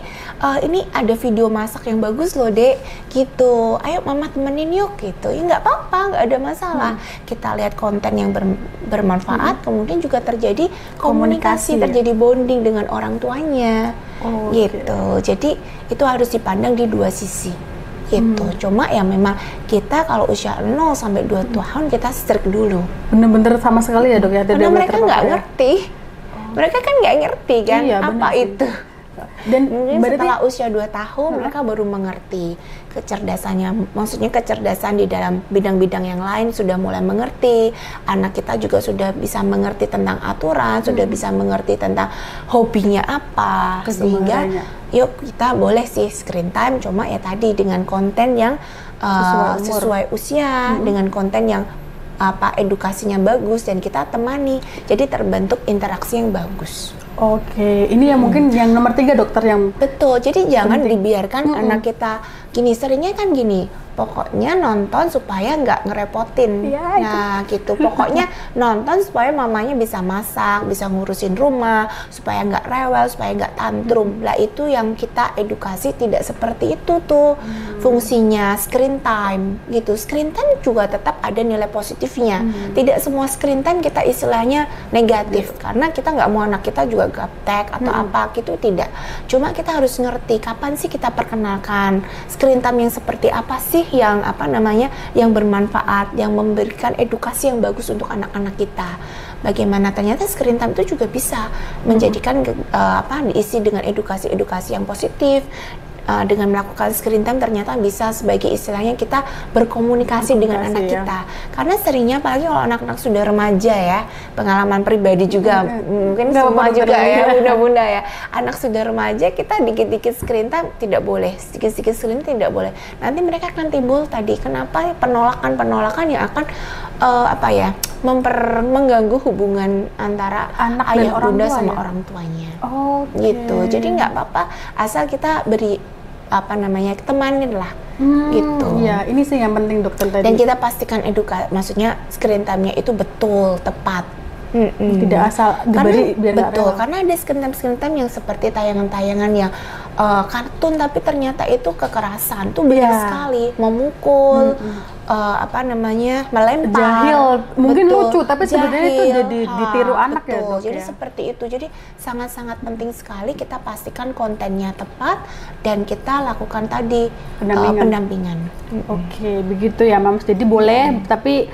ini ada video masak yang bagus loh Dek, gitu. Ayo Mama temenin yuk, gitu. Ya nggak apa-apa, nggak ada masalah. Kita lihat konten yang bermanfaat, kemudian juga terjadi komunikasi, terjadi bonding dengan orang tuanya, gitu. Jadi itu harus dipandang di dua sisi. Gitu. Cuma ya memang kita kalau usia 0 sampai 2 tahun kita strict dulu. Bener-bener sama sekali ya Dok ya? Karena mereka nggak ngerti. Mereka kan nggak ngerti kan apa itu. Dan mungkin setelah usia 2 tahun mereka baru mengerti kecerdasannya, maksudnya kecerdasan di dalam bidang-bidang yang lain sudah mulai mengerti. Anak kita juga sudah bisa mengerti tentang aturan, sudah bisa mengerti tentang hobinya apa, sehingga yuk kita boleh sih screen time, cuma ya tadi dengan konten yang sesuai usia, dengan konten yang edukasinya bagus dan kita temani, jadi terbentuk interaksi yang bagus. Oke, ini yang mungkin yang nomor 3 dokter yang betul. Jadi jangan dibiarkan anak kita gini, seringnya kan gini, pokoknya nonton supaya nggak ngerepotin. Nah gitu, pokoknya nonton supaya mamanya bisa masak, bisa ngurusin rumah, supaya nggak rewel, supaya nggak tantrum. Lah itu yang kita edukasi tidak seperti itu tuh fungsinya screen time gitu. Screen time juga tetap ada nilai positifnya. Tidak semua screen time kita istilahnya negatif, karena kita nggak mau anak kita juga gaptek atau apa gitu, tidak. Cuma kita harus ngerti kapan sih kita perkenalkan screen time yang seperti apa sih yang yang bermanfaat, yang memberikan edukasi yang bagus untuk anak-anak kita. Bagaimana ternyata screen time itu juga bisa menjadikan diisi dengan edukasi-edukasi yang positif. Dengan melakukan screen time ternyata bisa sebagai istilahnya kita berkomunikasi dengan anak kita. Karena seringnya apalagi kalau anak-anak sudah remaja ya, pengalaman pribadi juga mungkin semua juga ya, bunda-bunda ya, anak sudah remaja kita dikit-dikit screen time tidak boleh, sedikit-sedikit screen time tidak boleh. Nanti mereka akan timbul tadi kenapa penolakan yang akan mengganggu hubungan antara anak ayah dan bunda sama orang tuanya. Gitu. Jadi nggak apa-apa asal kita beri temanin lah, gitu. Ya, ini sih yang penting dokter tadi. Dan kita pastikan maksudnya screen time-nya itu betul, tepat. Tidak asal diberi biar betul, karena ada screen time yang seperti tayangan-tayangan yang kartun tapi ternyata itu kekerasan tuh banyak sekali, memukul, melempar, jahil, mungkin lucu tapi sebenarnya itu jadi ditiru anak ya dok. Jadi seperti itu, jadi sangat-sangat penting sekali kita pastikan kontennya tepat dan kita lakukan tadi pendampingan. Oke, begitu ya Mams. Jadi boleh tapi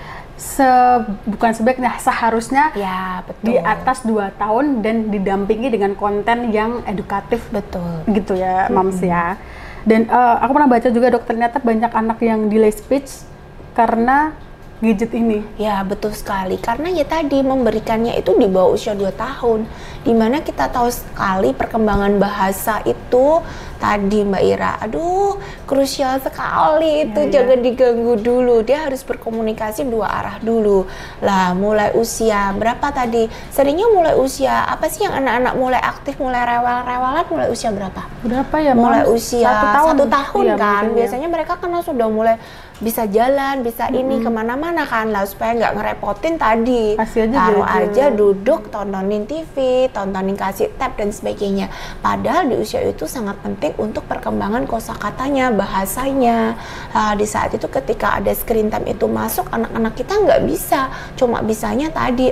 bukan sebaiknya, seharusnya ya, betul. Di atas 2 tahun dan didampingi dengan konten yang edukatif, betul gitu ya Mams ya. Dan aku pernah baca juga dok, ternyata banyak anak yang delay speech karena gadget ini. Ya betul sekali, karena ya tadi memberikannya itu di bawah usia 2 tahun, dimana kita tahu sekali perkembangan bahasa itu tadi Mbak Ira, krusial sekali itu, jangan diganggu dulu, dia harus berkomunikasi 2 arah dulu. Lah mulai usia berapa tadi? Seringnya mulai usia apa sih yang anak-anak mulai aktif, mulai rewel-rewelan mulai usia berapa? Berapa ya? Mulai usia 1 tahun iya, kan, biasanya mereka karena sudah mulai bisa jalan, bisa ini kemana-mana kan, lah supaya nggak ngerepotin tadi, taruh aja duduk, tontonin TV, tontonin kasih tab dan sebagainya. Padahal di usia itu sangat penting untuk perkembangan kosakatanya, bahasanya. Di saat itu ketika ada screen time itu masuk, anak-anak kita nggak bisa, cuma bisanya tadi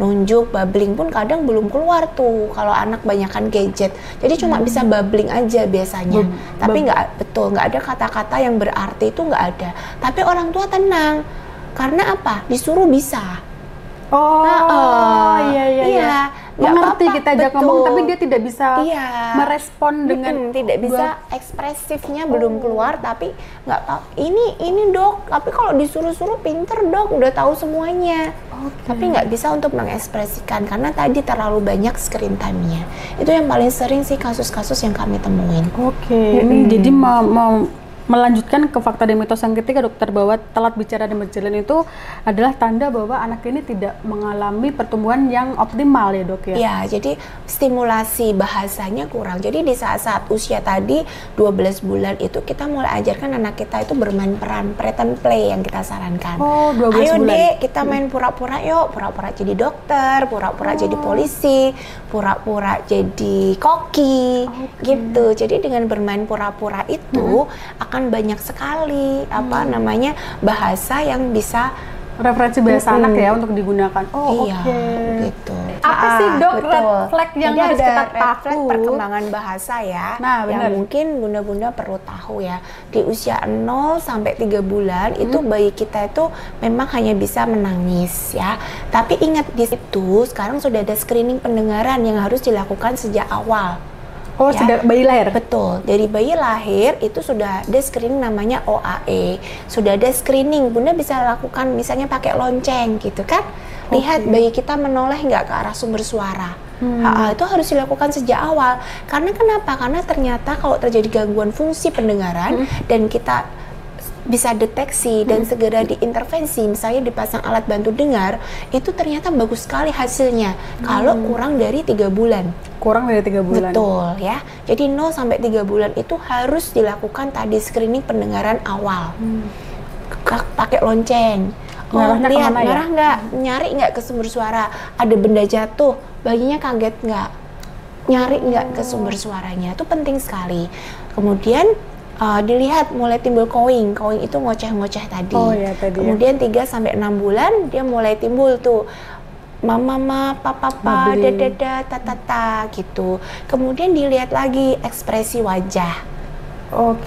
nunjuk, babbling pun kadang belum keluar tuh kalau anak banyakan gadget. Jadi cuma bisa babbling aja biasanya, tapi nggak ada kata-kata yang berarti, itu nggak ada. Tapi orang tua tenang, karena apa? Disuruh bisa. Iya. Mengerti kita ajak ngomong, tapi dia tidak bisa merespon dengan tidak bisa ekspresifnya belum keluar, tapi nggak tahu ini dok. Tapi kalau disuruh-suruh pinter dok, udah tahu semuanya. Tapi nggak bisa untuk mengekspresikan karena tadi terlalu banyak screen time-nya. Itu yang paling sering sih kasus-kasus yang kami temuin. Ini jadi melanjutkan ke fakta dan mitos yang ketiga, dokter, bahwa telat bicara dan berjalan itu adalah tanda bahwa anak ini tidak mengalami pertumbuhan yang optimal ya dok ya? Ya, jadi stimulasi bahasanya kurang. Jadi di saat-saat usia tadi 12 bulan itu kita mulai ajarkan anak kita itu bermain peran pretend play yang kita sarankan. Oh, 12 Ayo bulan. dek, kita main pura-pura yuk, pura-pura jadi dokter, pura-pura jadi polisi, pura-pura jadi koki, gitu. Jadi dengan bermain pura-pura itu akan banyak sekali namanya bahasa yang bisa referensi bahasa anak ya untuk digunakan. Oh iya, oke. gitu. Apa sih dok betul. red flag yang Jadi harus ada kita red tahu? flag perkembangan bahasa ya. Nah, benar. Yang mungkin bunda-bunda perlu tahu ya. Di usia 0 sampai 3 bulan itu bayi kita itu memang hanya bisa menangis ya. Tapi ingat di situ sekarang sudah ada screening pendengaran yang harus dilakukan sejak awal. Oh, ya? Sejak bayi lahir? Betul, dari bayi lahir itu sudah ada screening namanya OAE. Sudah ada screening, bunda bisa lakukan misalnya pakai lonceng gitu kan. Lihat bayi kita menoleh nggak ke arah sumber suara. Itu harus dilakukan sejak awal. Karena kenapa? Karena ternyata kalau terjadi gangguan fungsi pendengaran dan kita bisa deteksi dan segera diintervensi, misalnya dipasang alat bantu dengar, itu ternyata bagus sekali hasilnya kalau kurang dari 3 bulan. Kurang dari 3 bulan. Betul ya. Jadi 0 sampai 3 bulan itu harus dilakukan tadi screening pendengaran awal. Pakai lonceng. Lihat ngarah nggak, nyari nggak ke sumber suara, ada benda jatuh, bayinya kaget nggak, nyari nggak ke sumber suaranya, itu penting sekali. Kemudian dilihat mulai timbul cawing itu ngoceh-ngoceh tadi. Kemudian 3 sampai 6 bulan dia mulai timbul tuh mama, papa, dada, tata gitu. Kemudian dilihat lagi ekspresi wajah.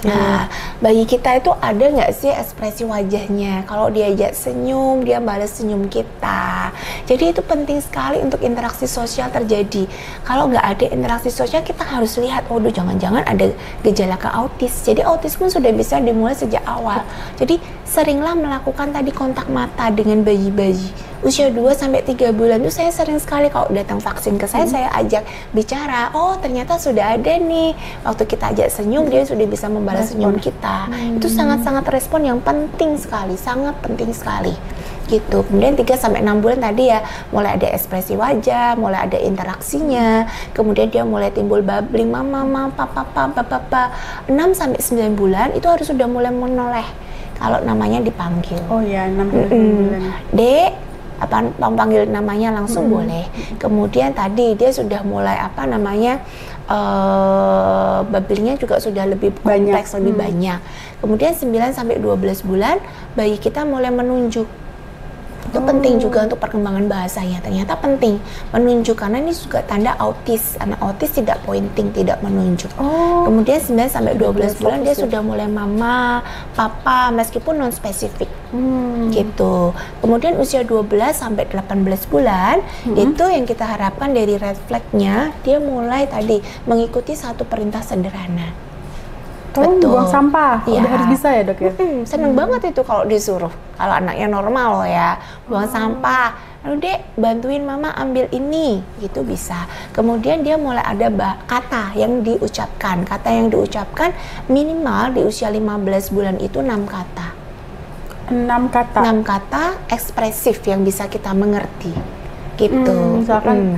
Nah, bayi kita itu ada nggak sih ekspresi wajahnya? Kalau diajak senyum, dia balas senyum kita. Jadi itu penting sekali untuk interaksi sosial terjadi. Kalau nggak ada interaksi sosial, kita harus lihat, waduh jangan-jangan ada gejala ke autis. Jadi autisme sudah bisa dimulai sejak awal. Jadi seringlah melakukan tadi kontak mata dengan bayi-bayi. Usia 2 sampai 3 bulan itu saya sering sekali kalau datang vaksin ke saya ajak bicara. Oh, ternyata sudah ada nih. Waktu kita ajak senyum, dia sudah bisa membalas senyum kita. Itu sangat-sangat respon yang penting sekali, sangat penting sekali. Gitu. Kemudian 3 sampai 6 bulan tadi ya mulai ada ekspresi wajah, mulai ada interaksinya. Kemudian dia mulai timbul babbling, mama, papa. 6 sampai 9 bulan itu harus sudah mulai menoleh. Kalau namanya dipanggil. Oh ya, 6 sampai 9 bulan. Dek, panggil namanya langsung boleh. Kemudian tadi dia sudah mulai babblingnya juga sudah lebih kompleks, lebih banyak. Kemudian 9 sampai 12 bulan bayi kita mulai menunjuk. Itu penting juga untuk perkembangan bahasanya. Ternyata penting menunjuk karena ini juga tanda autis. Anak autis tidak pointing, tidak menunjuk. Kemudian 9 sampai 12 bulan dia sudah mulai mama, papa meskipun non spesifik. Gitu. Kemudian usia 12 sampai 18 bulan itu yang kita harapkan dari red flag-nya dia mulai tadi mengikuti satu perintah sederhana. Betul. Buang sampah, udah harus bisa ya dok ya? Seneng banget itu kalau disuruh. Kalau anaknya normal loh ya, buang sampah. Lalu dek bantuin mama ambil ini, gitu bisa. Kemudian dia mulai ada kata yang diucapkan. Kata yang diucapkan minimal di usia 15 bulan itu 6 kata. 6 kata? 6 kata ekspresif yang bisa kita mengerti. Gitu. Misalkan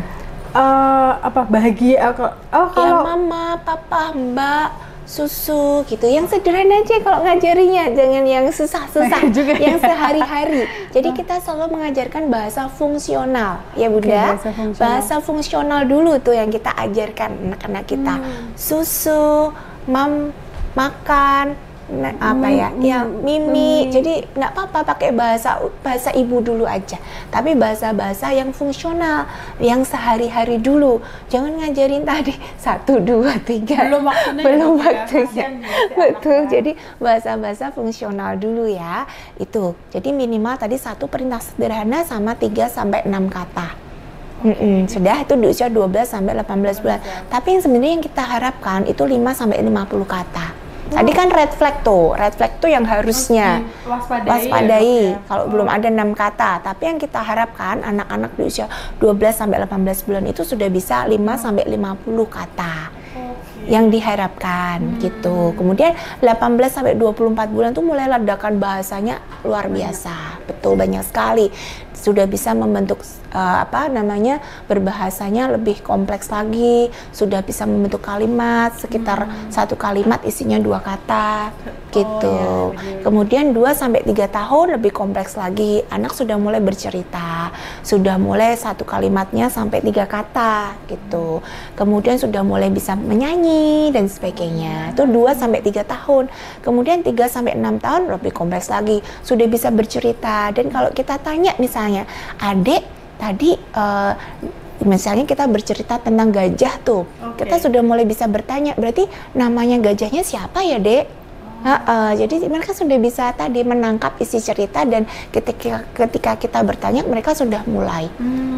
bahagia, kalau ya mama, papa, mbak, susu gitu, yang sederhana aja kalau ngajarinya, jangan yang susah-susah, yang sehari-hari. Jadi kita selalu mengajarkan bahasa fungsional, ya bunda. Bahasa fungsional dulu tuh yang kita ajarkan anak-anak kita. Susu, makan, mimi. Jadi nggak apa-apa pakai bahasa ibu dulu aja. Tapi bahasa-bahasa yang fungsional, yang sehari-hari dulu. Jangan ngajarin tadi 1, 2, 3. Belum waktunya. Betul. Jadi bahasa-bahasa fungsional dulu ya. Itu. Jadi minimal tadi 1 perintah sederhana sama 3 sampai 6 kata. Sudah itu di usia 12 sampai 18 bulan. Tapi yang sebenarnya yang kita harapkan itu 5 sampai 50 kata. Tadi kan red flag tuh yang harusnya waspadai kalau belum ada 6 kata. Tapi yang kita harapkan anak-anak di usia 12 sampai 18 bulan itu sudah bisa 5 sampai 50 kata. yang diharapkan gitu. Kemudian 18 sampai 24 bulan tuh mulai ledakan bahasanya luar biasa. Betul, banyak sekali. Sudah bisa membentuk berbahasanya lebih kompleks lagi, sudah bisa membentuk kalimat sekitar satu kalimat isinya 2 kata gitu. Kemudian 2 sampai 3 tahun lebih kompleks lagi, anak sudah mulai bercerita, sudah mulai satu kalimatnya sampai 3 kata gitu. Kemudian sudah mulai bisa menyanyi dan sebagainya. Itu 2 sampai 3 tahun. Kemudian 3 sampai 6 tahun lebih kompleks lagi, sudah bisa bercerita. Dan kalau kita tanya misalnya, Adik tadi misalnya kita bercerita tentang gajah tuh, kita sudah mulai bisa bertanya, berarti namanya gajahnya siapa ya, Dek? Jadi mereka sudah bisa tadi menangkap isi cerita, dan ketika kita bertanya mereka sudah mulai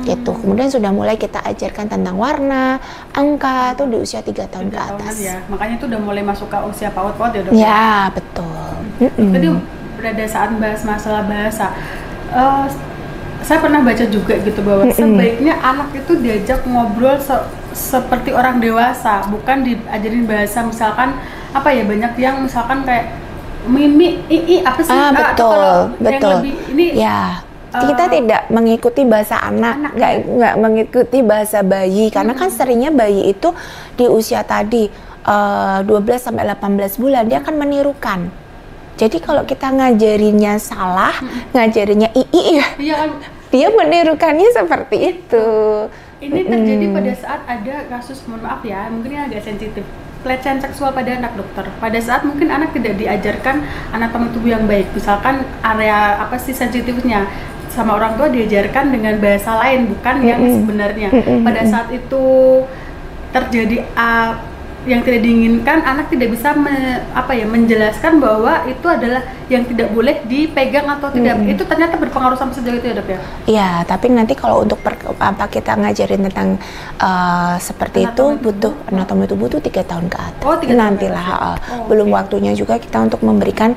gitu. Kemudian sudah mulai kita ajarkan tentang warna, angka tuh di usia 3 tahun ke atas. Ya. Makanya itu udah mulai masuk ke usia PAUD ya, Dok? Ya, betul. Jadi pada saat bahas masalah bahasa, saya pernah baca juga gitu bahwa sebaiknya anak itu diajak ngobrol seperti orang dewasa, bukan diajarin bahasa misalkan apa ya, banyak yang misalkan kayak mimi, apa sih? Betul. Yang lebih ini ya. Kita tidak mengikuti bahasa anak, nggak mengikuti bahasa bayi, karena kan seringnya bayi itu di usia tadi 12 sampai 18 bulan dia akan menirukan. Jadi kalau kita ngajarinnya salah, ngajarinnya ya, dia menirukannya seperti itu. Ini terjadi pada saat ada kasus, mohon maaf ya, mungkin ini agak sensitif, pelecehan seksual pada anak, dokter. Pada saat mungkin anak tidak diajarkan anatomi tubuh yang baik, misalkan area apa sih sensitifnya, sama orang tua diajarkan dengan bahasa lain, bukan yang sebenarnya. Pada saat itu terjadi yang tidak diinginkan, anak tidak bisa menjelaskan bahwa itu adalah yang tidak boleh dipegang atau tidak. Itu ternyata berpengaruh sampai sejauh itu ya, Dok ya? Iya, tapi nanti kalau untuk kita ngajarin tentang seperti anatomi itu butuh anatomi tubuh itu 3 tahun ke atas. Nantilah belum waktunya juga kita untuk memberikan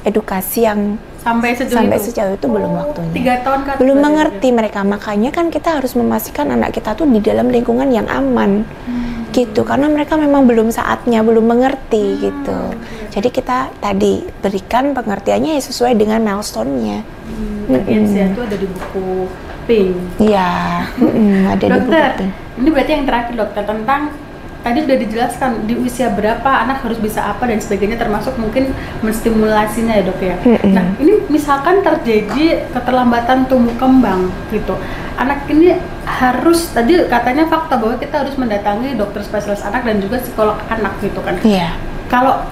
edukasi yang sampai sejauh itu belum waktunya. 3 tahun kan belum mengerti mereka, makanya kan kita harus memastikan anak kita tuh di dalam lingkungan yang aman gitu, karena mereka memang belum saatnya, belum mengerti gitu. Jadi kita tadi berikan pengertiannya ya sesuai dengan milestone-nya. Itu ada di buku Pink. Iya, ada dokter, di buku Pink. Ini berarti yang terakhir, dokter, tentang tadi sudah dijelaskan di usia berapa anak harus bisa apa dan sebagainya, termasuk mungkin menstimulasinya ya, Dok ya. Nah, ini misalkan terjadi keterlambatan tumbuh kembang gitu. Anak ini harus, tadi katanya fakta bahwa kita harus mendatangi dokter spesialis anak dan juga psikolog anak gitu kan. Iya. Kalau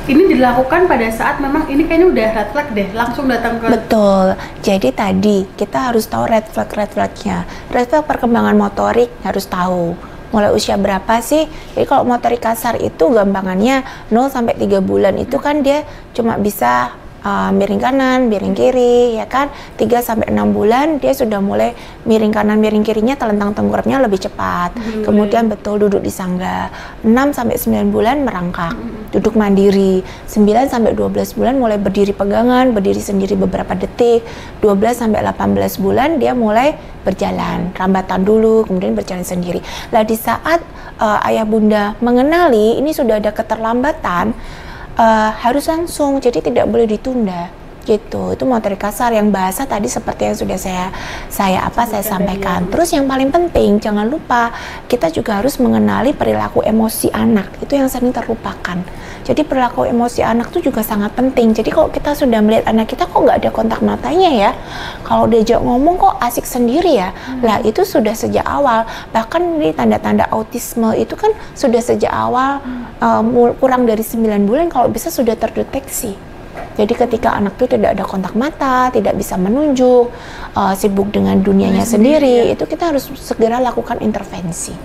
ini dilakukan pada saat memang ini kayaknya udah red flag deh, langsung datang ke... Betul. Jadi tadi kita harus tahu red flagnya. Red flag perkembangan motorik harus tahu. Mulai usia berapa sih? Jadi kalau motorik kasar itu gampangannya 0 sampai 3 bulan itu kan dia cuma bisa miring kanan, miring kiri, ya kan? 3 sampai 6 bulan dia sudah mulai miring kanan, miring kirinya, telentang tengkurapnya lebih cepat. Kemudian betul duduk di sangga. 6 sampai 9 bulan merangkak, duduk mandiri. 9 sampai 12 bulan mulai berdiri pegangan, berdiri sendiri beberapa detik. 12 sampai 18 bulan dia mulai berjalan, rambatan dulu, kemudian berjalan sendiri. Lah di saat ayah bunda mengenali ini sudah ada keterlambatan, harus langsung, jadi tidak boleh ditunda gitu. Itu motorik kasar. Yang bahasa tadi seperti yang sudah saya sampaikan. Terus yang paling penting jangan lupa kita juga harus mengenali perilaku emosi anak, itu yang sering terlupakan. Jadi perilaku emosi anak itu juga sangat penting. Jadi kalau kita sudah melihat anak kita kok nggak ada kontak matanya ya, kalau diajak ngomong kok asik sendiri ya, lah itu sudah sejak awal. Bahkan di tanda-tanda autisme itu kan sudah sejak awal, kurang dari 9 bulan kalau bisa sudah terdeteksi. Jadi ketika anak itu tidak ada kontak mata, tidak bisa menunjuk, sibuk dengan dunianya sendiri, itu kita harus segera lakukan intervensi.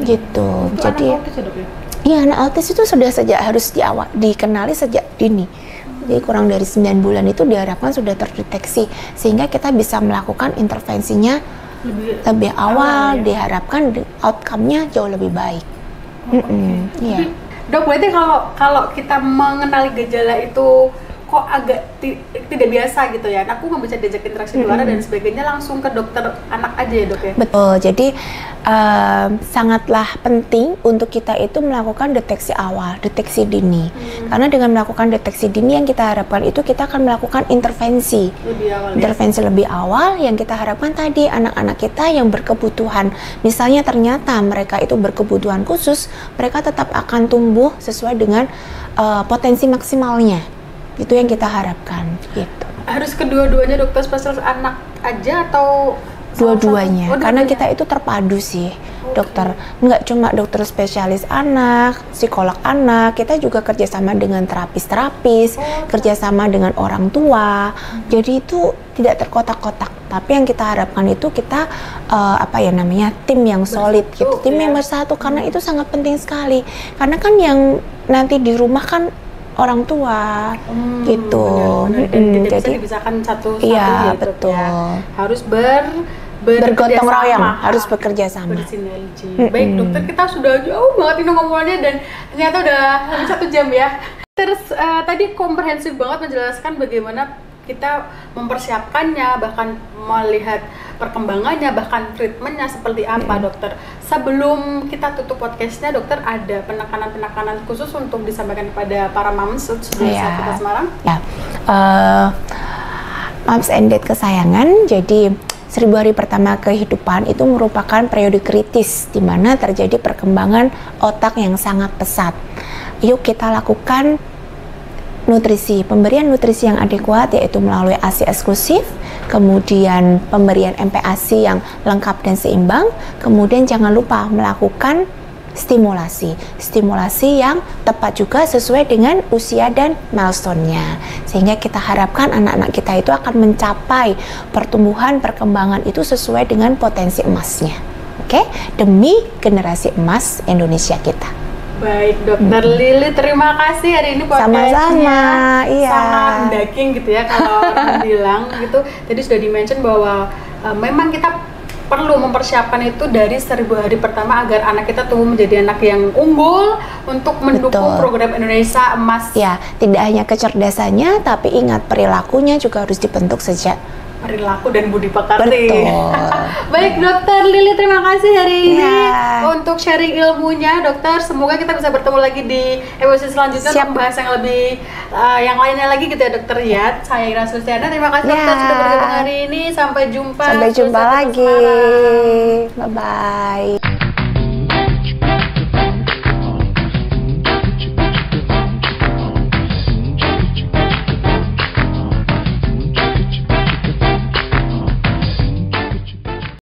Gitu. Untuk jadi anak autis ya, Dok ya? Iya, anak autis itu sudah harus dikenali sejak dini. Jadi kurang dari 9 bulan itu diharapkan sudah terdeteksi, sehingga kita bisa melakukan intervensinya lebih awal, diharapkan outcome-nya jauh lebih baik. Iya. Dok, berarti kalau kita mengenali gejala itu kok agak tidak biasa gitu ya. Aku nggak bisa diajak interaksi keluarga dan sebagainya, langsung ke dokter anak aja ya dok ya? Betul, jadi sangatlah penting untuk kita itu melakukan deteksi awal, deteksi dini. Karena dengan melakukan deteksi dini yang kita harapkan itu kita akan melakukan intervensi. Intervensi lebih awal yang kita harapkan tadi anak-anak kita yang berkebutuhan. Misalnya ternyata mereka itu berkebutuhan khusus, mereka tetap akan tumbuh sesuai dengan potensi maksimalnya. Itu yang kita harapkan gitu. Harus kedua-duanya dokter spesialis anak aja atau dua-duanya? Karena kita itu terpadu sih, dokter. Nggak cuma dokter spesialis anak, psikolog anak, kita juga kerjasama dengan terapis-terapis, kerjasama dengan orang tua. Jadi itu tidak terkotak-kotak. Tapi yang kita harapkan itu kita tim yang solid gitu, tim yang bersatu. Karena itu sangat penting sekali. Karena kan yang nanti di rumah kan orang tua gitu. Benar. Dan tidak bisa dipisahkan satu-satu iya, ya, betul. Ya. Harus bergotong royong, harus bekerja sama. Bersinergi. Baik dokter, kita sudah jauh banget ini ngomongnya dan ternyata udah lebih 1 jam ya. Terus tadi komprehensif banget menjelaskan bagaimana kita mempersiapkannya, bahkan melihat perkembangannya, bahkan treatmentnya seperti apa dokter. Sebelum kita tutup podcastnya dokter, ada penekanan-penekanan khusus untuk disampaikan kepada para moms sebelum Kota Semarang? Ya, moms and dad kesayangan, jadi 1000 hari pertama kehidupan itu merupakan periode kritis di mana terjadi perkembangan otak yang sangat pesat. Yuk kita lakukan nutrisi, pemberian nutrisi yang adekuat yaitu melalui ASI eksklusif, kemudian pemberian MPASI yang lengkap dan seimbang, kemudian jangan lupa melakukan stimulasi yang tepat juga sesuai dengan usia dan milestone-nya, sehingga kita harapkan anak-anak kita itu akan mencapai pertumbuhan perkembangan itu sesuai dengan potensi emasnya. Oke, demi generasi emas Indonesia kita. Baik dokter Lily, terima kasih hari ini podcastnya. Sama-sama, iya. Sangat mendaging gitu ya kalau orang bilang gitu. Tadi sudah di-mention bahwa memang kita perlu mempersiapkan itu dari 1000 hari pertama agar anak kita tumbuh menjadi anak yang unggul untuk mendukung program Indonesia Emas. Ya, tidak hanya kecerdasannya, tapi ingat perilakunya juga harus dibentuk sejak perilaku dan budi pekerti. Betul. Baik dokter Lily, terima kasih hari ini untuk sharing ilmunya dokter. Semoga kita bisa bertemu lagi di episode selanjutnya untuk membahas yang lebih yang lainnya lagi gitu ya dokter ya. Saya Ira Sustiana, terima kasih dokter sudah bergabung hari ini. Sampai jumpa lagi. Bye bye.